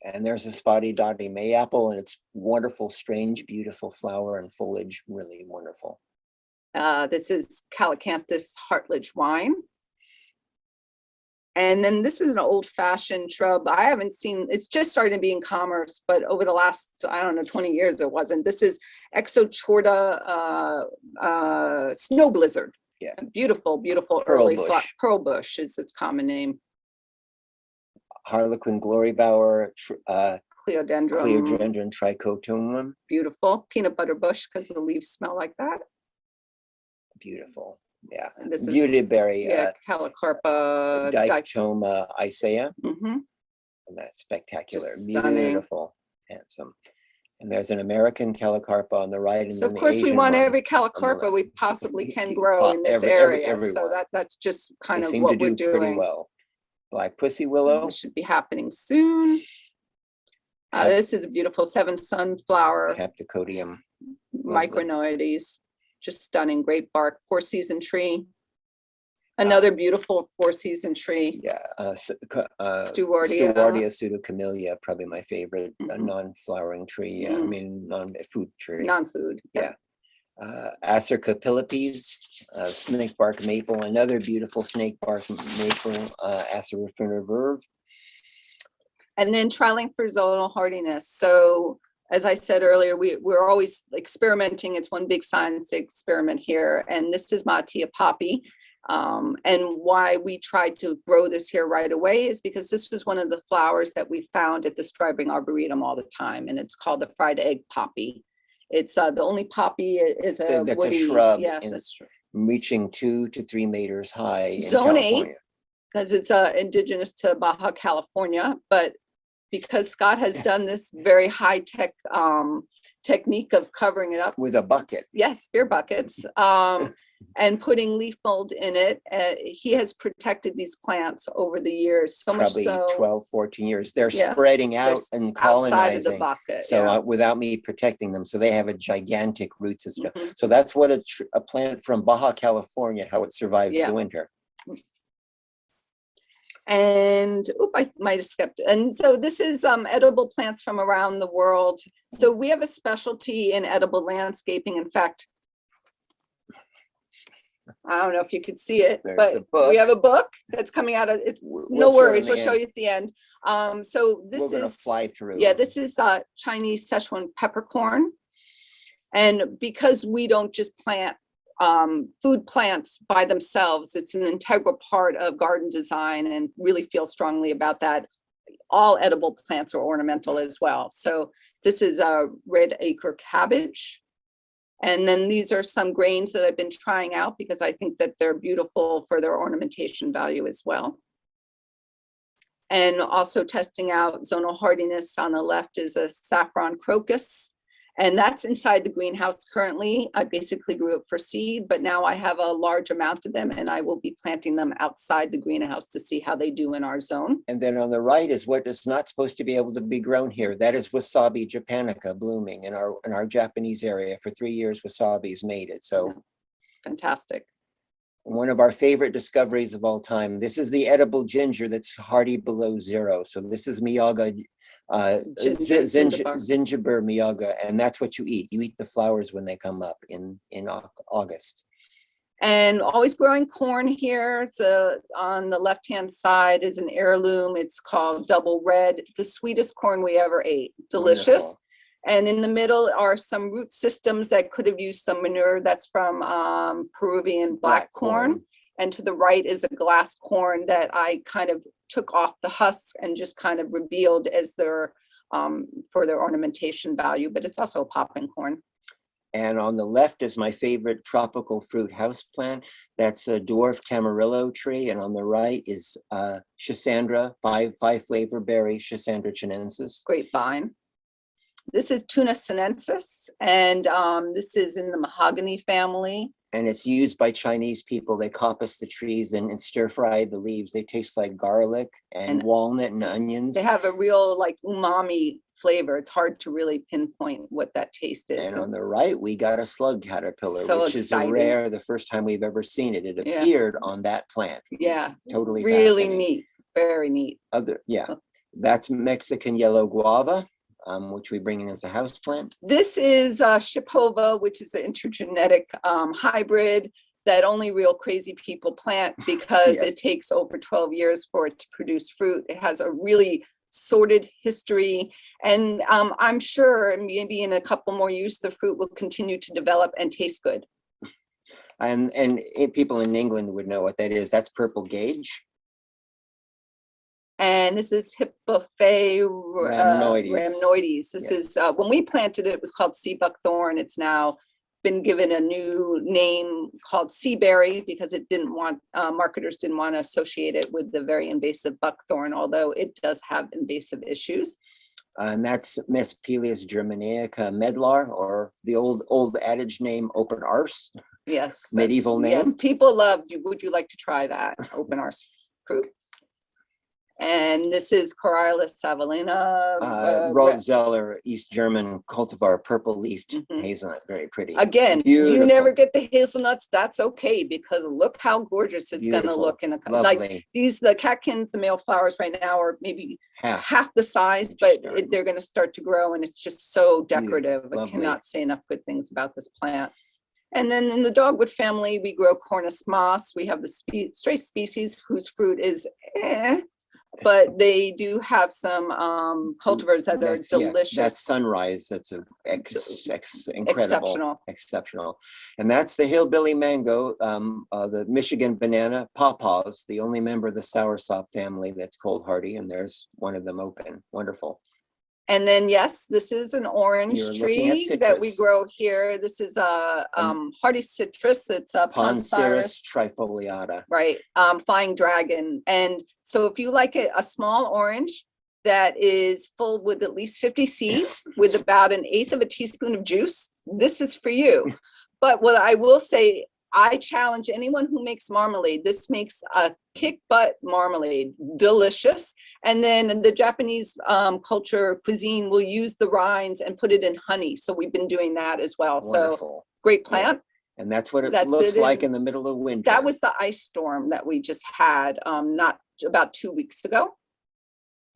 D: And there's a spotty dotty mayapple, and it's wonderful, strange, beautiful flower and foliage, really wonderful.
C: This is Calycanthus Hartledge wine. And then this is an old-fashioned shrub. I haven't seen, it's just starting to be in commerce, but over the last, I don't know, 20 years it wasn't. This is Exochorda snow blizzard.
D: Yeah.
C: Beautiful, beautiful
D: Pearl
C: early
D: bush.
C: pearl bush is its common name.
D: Harlequin glorybower,
C: Cleodendron,
D: Cleodendron trichotomum,
C: beautiful. Peanut butter bush because the leaves smell like that.
D: beautiful. Yeah,
C: And this is,
D: beautyberry,
C: yeah, Calicarpa.
D: Dictoma isea,
C: Mhm.
D: and that's spectacular,
C: Just stunning.
D: beautiful, handsome. And there's an American Calicarpa on the right, and
C: So
D: then
C: of
D: the
C: course we
D: Asian
C: want
D: one
C: every
D: on the
C: Calicarpa
D: left.
C: we possibly can grow in this area. So that's just kind
D: They
C: of
D: seem
C: what
D: to
C: we're
D: do pretty
C: doing.
D: well. Black pussy willow,
C: This should be happening soon. This is a beautiful seven sunflower,
D: Heptacodium.
C: micronoides, just stunning, great bark, four-season tree. Another beautiful four-season tree.
D: Yeah,
C: Stewardia.
D: Stewardia pseudocamellia, probably my favorite
C: Mhm.
D: non-flowering tree. Yeah, I
C: Mhm.
D: mean non-food tree.
C: Non-food.
D: Yeah. Acerca pilipes, snake bark maple, another beautiful snake bark maple, Acerifera verve.
C: And then trialing for zonal hardiness. So as I said earlier, we're always experimenting. It's one big science experiment here. And this is Matia poppy. And why we tried to grow this here right away is because this was one of the flowers that we found at the Striping Arboretum all the time. And it's called the fried egg poppy. It's the only poppy is a
D: That's
C: woody,
D: a shrub,
C: yeah,
D: and it's reaching 2 to 3 meters high in
C: Zone 8,
D: California.
C: because it's indigenous to Baja California, but because Scott has done this very high tech technique of covering it up
D: With a bucket.
C: yes, beer buckets, and putting leaf mold in it, he has protected these plants over the years, so much
D: Probably
C: so
D: 12, 14 years. They're
C: Yeah.
D: spreading out and
C: outside of the
D: colonizing.
C: bucket.
D: So
C: yeah.
D: without me protecting them, so they have a gigantic root system.
C: Mhm.
D: So that's what a plant from Baja California, how it survives
C: Yeah.
D: the winter.
C: And I might have skipped. And so this is edible plants from around the world. So we have a specialty in edible landscaping. In fact, I don't know if you could see it,
D: There's
C: but
D: the book.
C: we have a book that's coming out of it.
D: We'll
C: No
D: show
C: worries,
D: in the
C: we'll show
D: end.
C: you at the end. So this
D: We're gonna
C: is,
D: fly through.
C: yeah, this is Chinese Szechuan peppercorn. And because we don't just plant food plants by themselves, it's an integral part of garden design, and really feel strongly about that. All edible plants are ornamental as well. So this is a red acre cabbage. And then these are some grains that I've been trying out because I think that they're beautiful for their ornamentation value as well. And also testing out zonal hardiness. On the left is a saffron crocus. And that's inside the greenhouse currently. I basically grew it for seed, but now I have a large amount of them, and I will be planting them outside the greenhouse to see how they do in our zone.
D: And then on the right is what is not supposed to be able to be grown here. That is wasabi japonica blooming in our Japanese area. For 3 years, wasabi's made it. So
C: It's fantastic.
D: one of our favorite discoveries of all time. This is the edible ginger that's hardy below 0. So this is Miyaga, Zingiber Miyaga, and that's what you eat. You eat the flowers when they come up in August.
C: And always growing corn here. So on the left-hand side is an heirloom. It's called Double Red, the sweetest corn we ever ate. Delicious.
D: Wonderful.
C: And in the middle are some root systems that could have used some manure. That's from Peruvian black corn. And to the right is a glass corn that I kind of took off the husks and just kind of revealed as their for their ornamentation value, but it's also a popping corn.
D: And on the left is my favorite tropical fruit house plant. That's a dwarf tamarillo tree. And on the right is Schisandra, five flavor berry, Schisandra chinensis.
C: Grapevine. This is Tuna sinensis, and this is in the mahogany family.
D: And it's used by Chinese people. They coppice the trees and stir fry the leaves. They taste like garlic and walnut and onions.
C: They have a real like umami flavor. It's hard to really pinpoint what that taste is.
D: And on the right, we got a slug caterpillar,
C: So
D: which
C: exciting.
D: is rare, the first time we've ever seen it. It appeared on that plant.
C: Yeah,
D: Totally
C: really
D: fascinating.
C: neat, very neat.
D: That's Mexican yellow guava, which we bring in as a house plant.
C: This is Shipova, which is an intergenetic hybrid that only real crazy people plant because it takes over 12 years for it to produce fruit. It has a really sordid history, and I'm sure maybe in a couple more years the fruit will continue to develop and taste good.
D: And people in England would know what that is. That's purple gage.
C: And this is Hippophae
D: rhamnoides.
C: rhamnoides. This is when we planted it, it was called sea buckthorn. It's now been given a new name called seaberry because it didn't want marketers didn't want to associate it with the very invasive buckthorn, although it does have invasive issues.
D: And that's Mesopelius germanaica medlar, or the old adage name, open arse.
C: Yes.
D: Medieval name.
C: Yes, people love. Would you like to try that open arse fruit? And this is Corylus savalina.
D: Rotzeller, East German cultivar, purple leafed hazelnut, very pretty.
C: Again,
D: Beautiful.
C: you never get the hazelnuts. That's okay, because look how gorgeous it's going to
D: Beautiful.
C: look in a
D: Lovely.
C: like these. The catkins, the male flowers right now are maybe half the size,
D: Just
C: but
D: starting.
C: they're going to start to grow, and it's just so decorative. I
D: Lovely.
C: cannot say enough good things about this plant. And then in the dogwood family, we grow Cornus moss. We have the straight species whose fruit is but they do have some cultivars that are
D: That's, yeah,
C: delicious.
D: that's Sunrise. That's incredible,
C: Exceptional.
D: exceptional. And that's the hillbilly mango, the Michigan banana, pawpaws, the only member of the soursop family that's cold hardy, and there's one of them open. Wonderful.
C: And then, yes, this is an orange
D: You're looking at
C: tree that we
D: citrus.
C: grow here. This is a hardy citrus. It's a
D: Poncirus trifoliata.
C: right? Flying dragon. And so if you like a small orange that is full with at least 50 seeds with about 1/8 of a teaspoon of juice, this is for you. But what I will say, I challenge anyone who makes marmalade. This makes a kick butt marmalade, delicious. And then the Japanese culture cuisine will use the rinds and put it in honey. So we've been doing that as well.
D: Wonderful.
C: So great plant.
D: And that's what it
C: That's
D: looks
C: it.
D: like in the middle of winter.
C: That was the ice storm that we just had not about 2 weeks ago.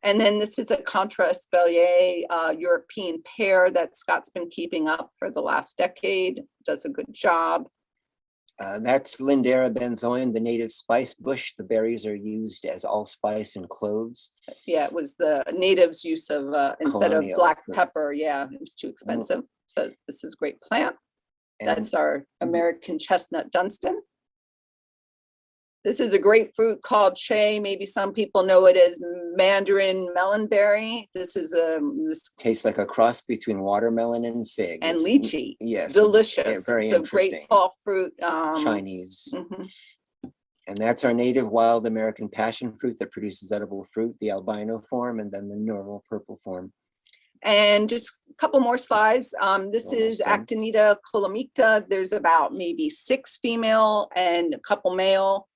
C: And then this is a Contra Espalier European pear that Scott's been keeping up for the last decade, does a good job.
D: That's Lindera benzoin, the native spice bush. The berries are used as allspice and cloves.
C: Yeah, it was the natives' use of instead of
D: Colonial
C: black
D: fruit.
C: pepper. Yeah, it was too expensive. So this is a great plant.
D: And
C: That's our American chestnut Dunstan. This is a grapefruit called Che. Maybe some people know it as Mandarin melonberry. This is this
D: tastes like a cross between watermelon and fig.
C: and
D: It's-
C: lychee.
D: Yes.
C: Delicious.
D: Very
C: it's a
D: interesting.
C: great fall fruit.
D: Chinese.
C: Mhm.
D: And that's our native wild American passion fruit that produces edible fruit, the albino form, and then the normal purple form.
C: And just a couple more slides. This is
D: Almost done.
C: Actinida colomicta. There's about maybe 6 female and a couple male.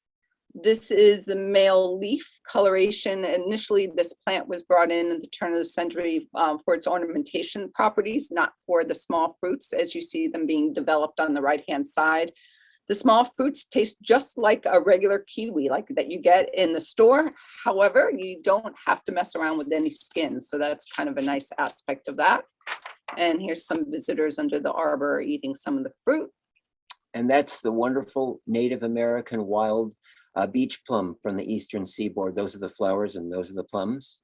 C: This is the male leaf coloration. Initially, this plant was brought in at the turn of the century for its ornamentation properties, not for the small fruits, as you see them being developed on the right-hand side. The small fruits taste just like a regular kiwi, like that you get in the store. However, you don't have to mess around with any skin. So that's kind of a nice aspect of that. And here's some visitors under the arbor eating some of the fruit.
D: And that's the wonderful Native American wild beach plum from the eastern seaboard. Those are the flowers and those are the plums.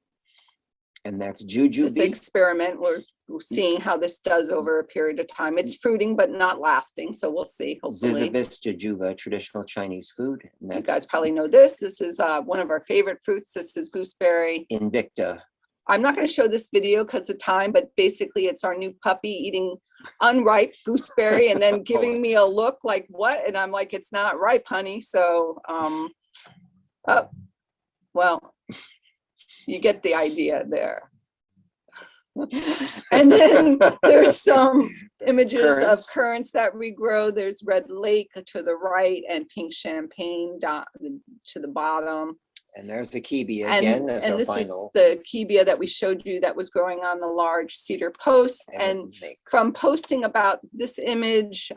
D: And that's
C: This
D: jujube.
C: experiment, we're seeing how this does over a period of time. It's fruiting, but not lasting. So we'll see, hopefully.
D: Ziziphus jujuba, traditional Chinese food. And
C: You
D: that's
C: guys probably know this. This is one of our favorite fruits. This is gooseberry.
D: Invicta.
C: I'm not going to show this video because of time, but basically it's our new puppy eating unripe gooseberry and then giving me a look like, what? And I'm like, it's not ripe, honey. So, well, you get the idea there. And then there's some images of currants that regrow. There's Red Lake to the right and Pink Champagne down to the bottom.
D: And there's the kibi again as our
C: this
D: final.
C: is the kibia that we showed you that was growing on the large cedar posts. And from posting about this image,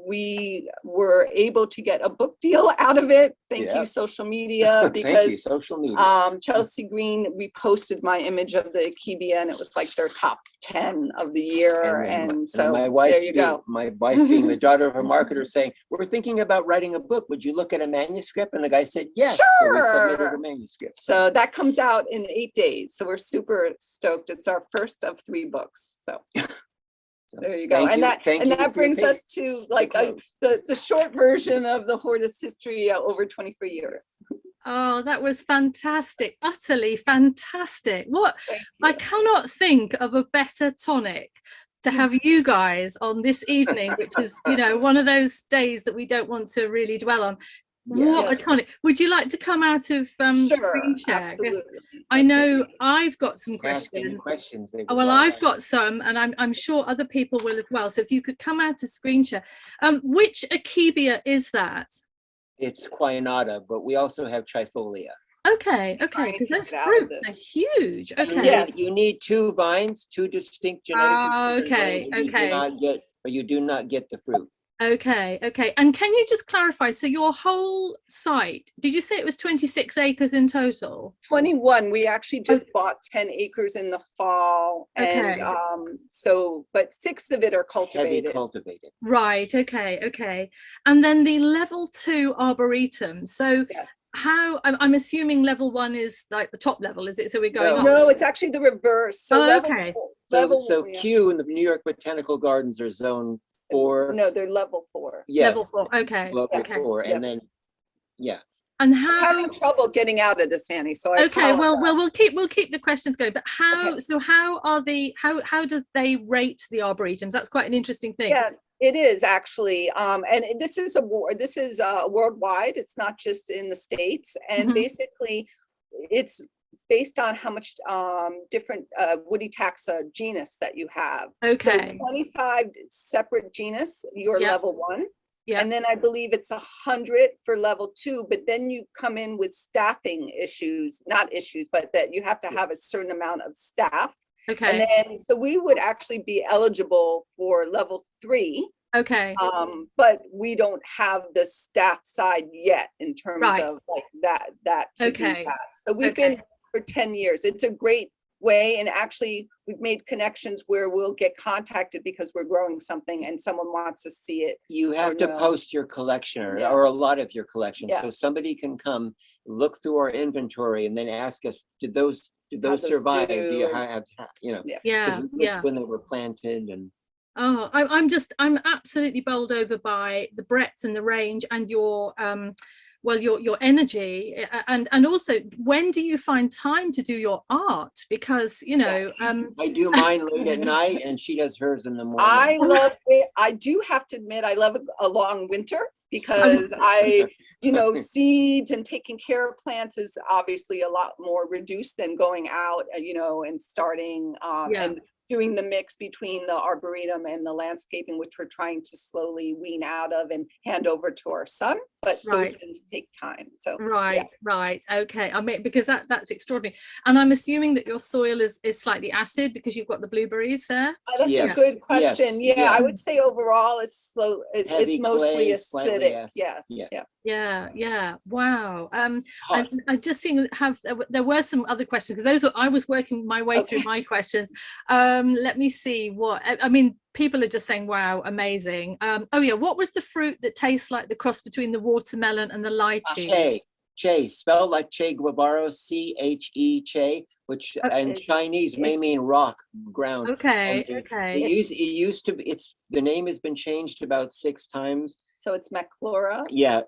C: we were able to get a book deal out of it. Thank you, social media,
D: Thank you,
C: because
D: social media.
C: Chelsea Green reposted my image of the kibia and it was like their top 10 of the year. And so
D: my wife,
C: there you go.
D: My wife being the daughter of a marketer saying, we're thinking about writing a book. Would you look at a manuscript? And the guy said, yes. So we submitted a manuscript.
C: So that comes out in 8 days. So we're super stoked. It's our first of 3 books. So there you go. And that brings us to like the short version of the Hortus history over 23 years.
B: Oh, that was fantastic. Utterly fantastic. What I cannot think of a better tonic to have you guys on this evening, which is, you know, one of those days that we don't want to really dwell on. What a tonic. Would you like to come out of screen share?
C: Absolutely.
B: I know I've got some questions. Well, I've got some, and I'm sure other people will as well. So if you could come out of screen share. Which akebia is that?
D: It's quinata, but we also have trifolia.
B: Okay, because those fruits are huge. Okay.
C: Yes.
D: You need 2 vines, 2 distinct genetic.
B: Okay.
D: You do not get the fruit.
B: Okay. And can you just clarify? So your whole site, did you say it was 26 acres in total?
C: 21. We actually just bought 10 acres in the fall. And but 6 of it are cultivated.
D: Heavy cultivated.
B: Right. Okay. And then the level 2 arboretum. So how I'm assuming level 1 is like the top level, is it? So we're going up.
C: No, it's actually the reverse. So
B: Oh,
C: level,
B: okay.
D: So
C: yeah.
D: Q in the New York Botanical Gardens are zone 4.
C: No, they're level 4.
D: Yes.
B: Level 4. Okay.
D: Level
B: Okay.
D: 4,
C: Yep.
D: and then, yeah.
B: And
C: I'm
B: how?
C: having trouble getting out of this, Annie. So I
B: Okay. Well,
C: apologize.
B: we'll keep the questions going. But how?
C: Okay.
B: So how are how do they rate the arboretums? That's quite an interesting thing.
C: Yeah, it is actually. And this is worldwide. It's not just in the States. And
B: Mhm.
C: basically, it's based on how much different woody taxa genus that you have. So it's
B: Okay.
C: 25 separate genus, your
B: Yep.
C: level 1.
B: Yep.
C: And then I believe it's 100 for level 2, but then you come in with staffing issues, not issues, but that you have to have a certain amount of staff.
B: Okay.
C: And then, so we would actually be eligible for level 3.
B: Okay.
C: But we don't have the staff side yet in terms
B: Right.
C: of like that to do
B: Okay.
C: that. So we've
B: Okay.
C: been for 10 years. It's a great way, and actually we've made connections where we'll get contacted because we're growing something and someone wants to see it.
D: You have
C: Or
D: to
C: no.
D: post your collection or,
C: Yeah.
D: or a lot of your collection.
C: Yeah.
D: So somebody can come, look through our inventory and then ask us, did those
C: those
D: survive? Do you
C: do, or-
D: have, you know,
C: Yeah.
B: Yeah.
D: because we list
B: Yeah.
D: when they were planted and.
B: Oh, I'm absolutely bowled over by the breadth and the range and your your energy, and also, when do you find time to do your art? Because
C: Yes.
D: I do mine late at night and she does hers in the morning.
C: I love it. I do have to admit, I love a long winter because seeds and taking care of plants is obviously a lot more reduced than going out, and starting and doing the mix between the arboretum and the landscaping, which we're trying to slowly wean out of and hand over to our son. But those
B: Right.
C: things take time. So
B: Right. Okay. I mean, because that's extraordinary. And I'm assuming that your soil is slightly acid because you've got the blueberries there.
C: that's
D: Yes.
C: a good question.
D: Yes.
C: Yeah,
D: Yeah.
C: I would say overall it's slow.
D: Heavy
C: It's mostly
D: clay, slightly
C: acidic.
D: acid.
C: Yes.
D: Yeah.
C: Yeah.
B: Yeah. Wow.
D: Hot.
B: I just think there were some other questions, because I was working my way through
C: Okay.
B: my questions. Let me see what I mean. People are just saying, wow, amazing. Oh yeah, what was the fruit that tastes like the cross between the watermelon and the lychee?
D: Che, spelled like Che Guevara, C-H-E, Che, which in Chinese may mean rock, ground.
B: Okay.
D: And
B: Okay.
D: it used to be, the name has been changed about 6 times.
C: So it's Maclora.
D: Yeah,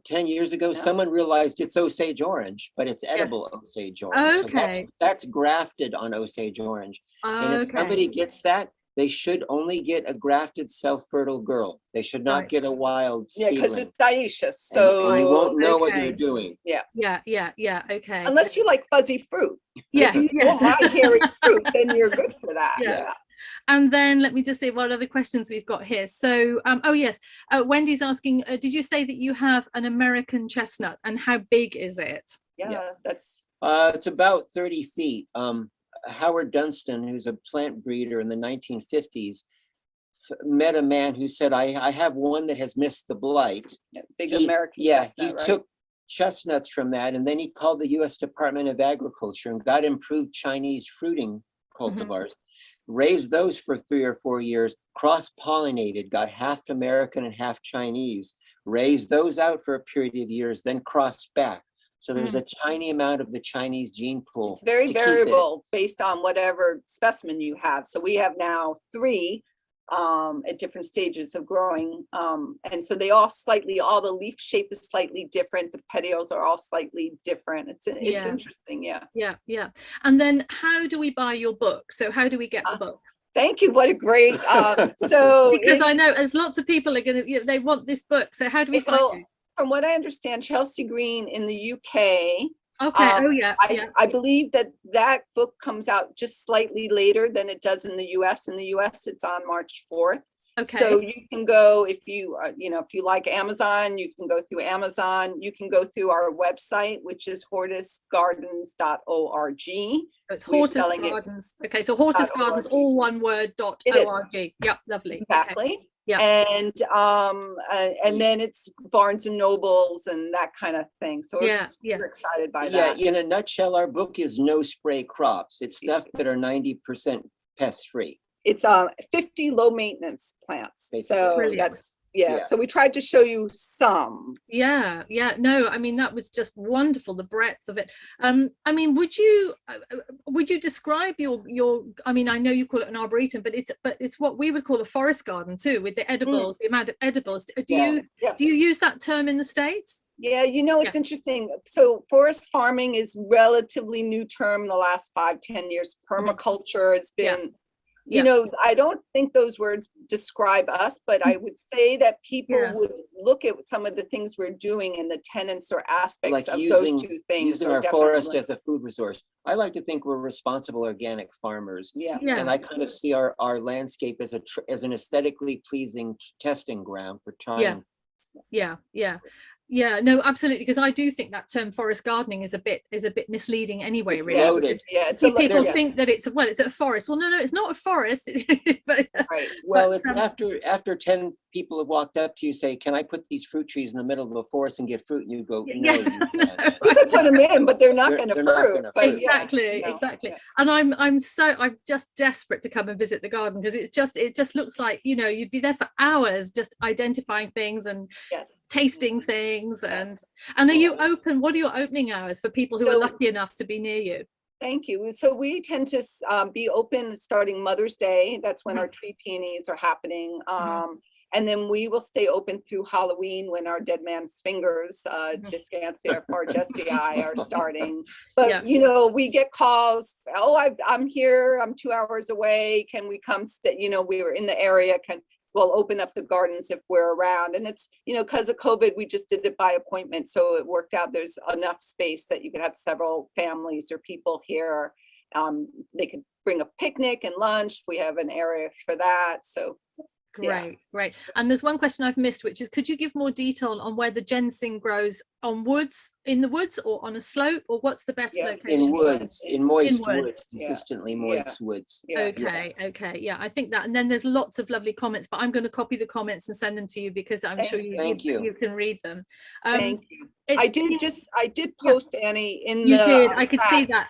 D: 10 years ago,
C: Yeah.
D: someone realized it's Osage orange, but it's edible Osage orange.
B: Okay.
D: So that's grafted on Osage orange. And if somebody gets that, they should only get a grafted self-fertile girl. They should not
B: Right.
D: get a wild
C: Yeah,
D: seedling.
C: because it's dioecious. So
D: and you won't know what
B: Okay.
D: you're doing.
B: Yeah. Okay.
C: unless you like fuzzy fruit.
B: Yes.
C: If you don't like hairy fruit, then you're good for that.
B: Yeah. And then let me just say what other questions we've got here. So, oh yes, Wendy's asking, did you say that you have an American chestnut, and how big is it?
C: Yeah, that's
D: It's about 30 feet. Howard Dunstan, who's a plant breeder in the 1950s, met a man who said, I have one that has missed the blight.
C: big American chestnut,
D: he
C: right?
D: took chestnuts from that, and then he called the U.S. Department of Agriculture and got improved Chinese fruiting cultivars, raised those for 3 or 4 years, cross-pollinated, got half American and half Chinese, raised those out for a period of years, then crossed back. So there's a tiny amount of the Chinese gene pool.
C: It's very
D: to keep it.
C: variable based on whatever specimen you have. So we have now 3 at different stages of growing. And so they all the leaf shape is slightly different. The petioles are all slightly different. It's interesting.
B: Yeah. And then how do we buy your book? So how do we get the book?
C: Thank you. What a great, so.
B: Because I know there's lots of people are going to, they want this book. So how do we find you?
C: From what I understand, Chelsea Green in the UK.
B: Okay.
C: I believe that book comes out just slightly later than it does in the US. In the US, it's on March 4th.
B: Okay.
C: So you can go, if you like Amazon, you can go through Amazon. You can go through our website, which is hortusgardens.org.
B: It's Hortus Gardens. Okay, so Hortus Gardens, all one word, .org. Yep, lovely.
C: Exactly.
B: Okay. Yeah.
C: And then it's Barnes and Nobles and that kind of thing. So we're super excited by that.
D: Yeah, in a nutshell, our book is no spray crops. It's stuff that are 90% pest free.
C: It's 50 low maintenance plants.
D: Basically.
C: So
B: Brilliant.
C: that's Yeah, so we tried to show you some.
B: Yeah, no, I mean, that was just wonderful, the breadth of it. I mean, would you describe your I mean, I know you call it an arboretum, but it's what we would call a forest garden too, with the edibles, the amount of edibles. Do you use that term in the States?
C: Yeah, it's interesting. So forest farming is relatively new term in the last 5-10 years. Permaculture has been, I don't think those words describe us, but I would say that people would look at some of the things we're doing and the tenets or aspects of those two things.
D: Using our forest as a food resource. I like to think we're responsible organic farmers. And I kind of see our landscape as an aesthetically pleasing testing ground for trying.
B: Yeah, no, absolutely, because I do think that term forest gardening is a bit misleading anyway.
D: It's
B: really
D: loaded.
B: People think that it's a forest. Well, no, it's not a forest. But,
D: right. Well, it's after 10 people have walked up to you, say, can I put these fruit trees in the middle of a forest and get fruit? And you go, no, you can't.
C: You could put them in, but they're not going to fruit.
B: Exactly. And I'm just desperate to come and visit the garden, because it just looks like, you'd be there for hours just identifying things and tasting things. And are you open? What are your opening hours for people who are lucky enough to be near you?
C: Thank you. So we tend to be open starting Mother's Day. That's when our tree peonies are happening. And then we will stay open through Halloween, when our Dead Man's Fingers, Discancia Fargesii are starting. But, we get calls, I'm here, I'm 2 hours away. Can we come stay? We were in the area. We'll open up the gardens if we're around. And it's, because of COVID, we just did it by appointment. So it worked out. There's enough space that you could have several families or people here. They could bring a picnic and lunch. We have an area for that. So
B: Great. And there's one question I've missed, which is, could you give more detail on where the ginseng grows, in the woods or on a slope, or what's the best location?
D: In woods, in moist woods, consistently moist woods.
B: Okay. I think that, and then there's lots of lovely comments, but I'm going to copy the comments and send them to you, because I'm sure you can read them.
C: Thank you. I did post, Annie, in
B: you did. I could see that.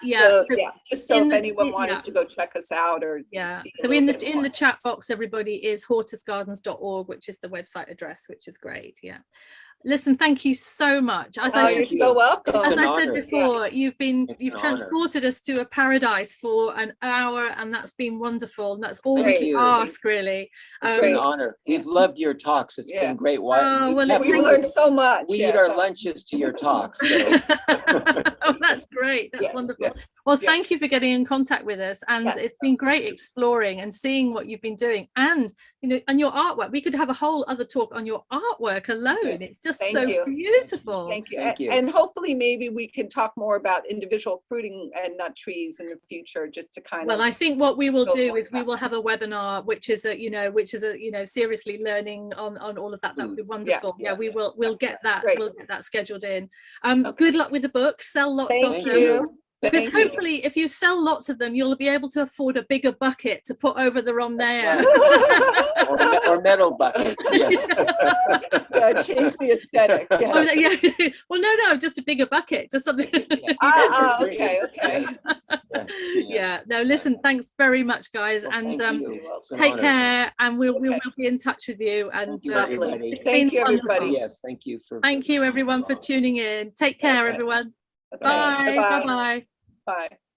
C: Just so if anyone wanted to go check us out or
B: so in the chat box, everybody, is hortusgardens.org, which is the website address, which is great. Listen, thank you so much.
C: You're so welcome.
B: As I said before, you've transported us to a paradise for an hour, and that's been wonderful. And that's all we can ask, really.
D: It's an honor. We've loved your talks. It's been great.
C: We learned so much.
D: We eat our lunches to your talks. So.
B: That's great. That's wonderful. Well, thank you for getting in contact with us, and it's been great exploring and seeing what you've been doing, and and your artwork. We could have a whole other talk on your artwork alone. It's just beautiful.
C: Thank you. And hopefully maybe we can talk more about individual fruiting and nut trees in the future, just to kind of.
B: Well, I think what we will do is we will have a webinar, which is a seriously learning on all of that. That would be wonderful. We'll get that. We'll get that scheduled in. Good luck with the book. Sell lots of them.
D: Thank you.
B: Because hopefully, if you sell lots of them, you'll be able to afford a bigger bucket to put over the rondelle.
D: or metal buckets, yes.
C: Change the aesthetic. Yes.
B: Well, no, just a bigger bucket, just something.
C: Okay.
B: No, listen, thanks very much, guys, and take care, and we'll be in touch with you. And
C: thank you, everybody.
D: Yes, thank you
B: everyone for tuning in. Take care, everyone. Bye. Bye.
C: Bye.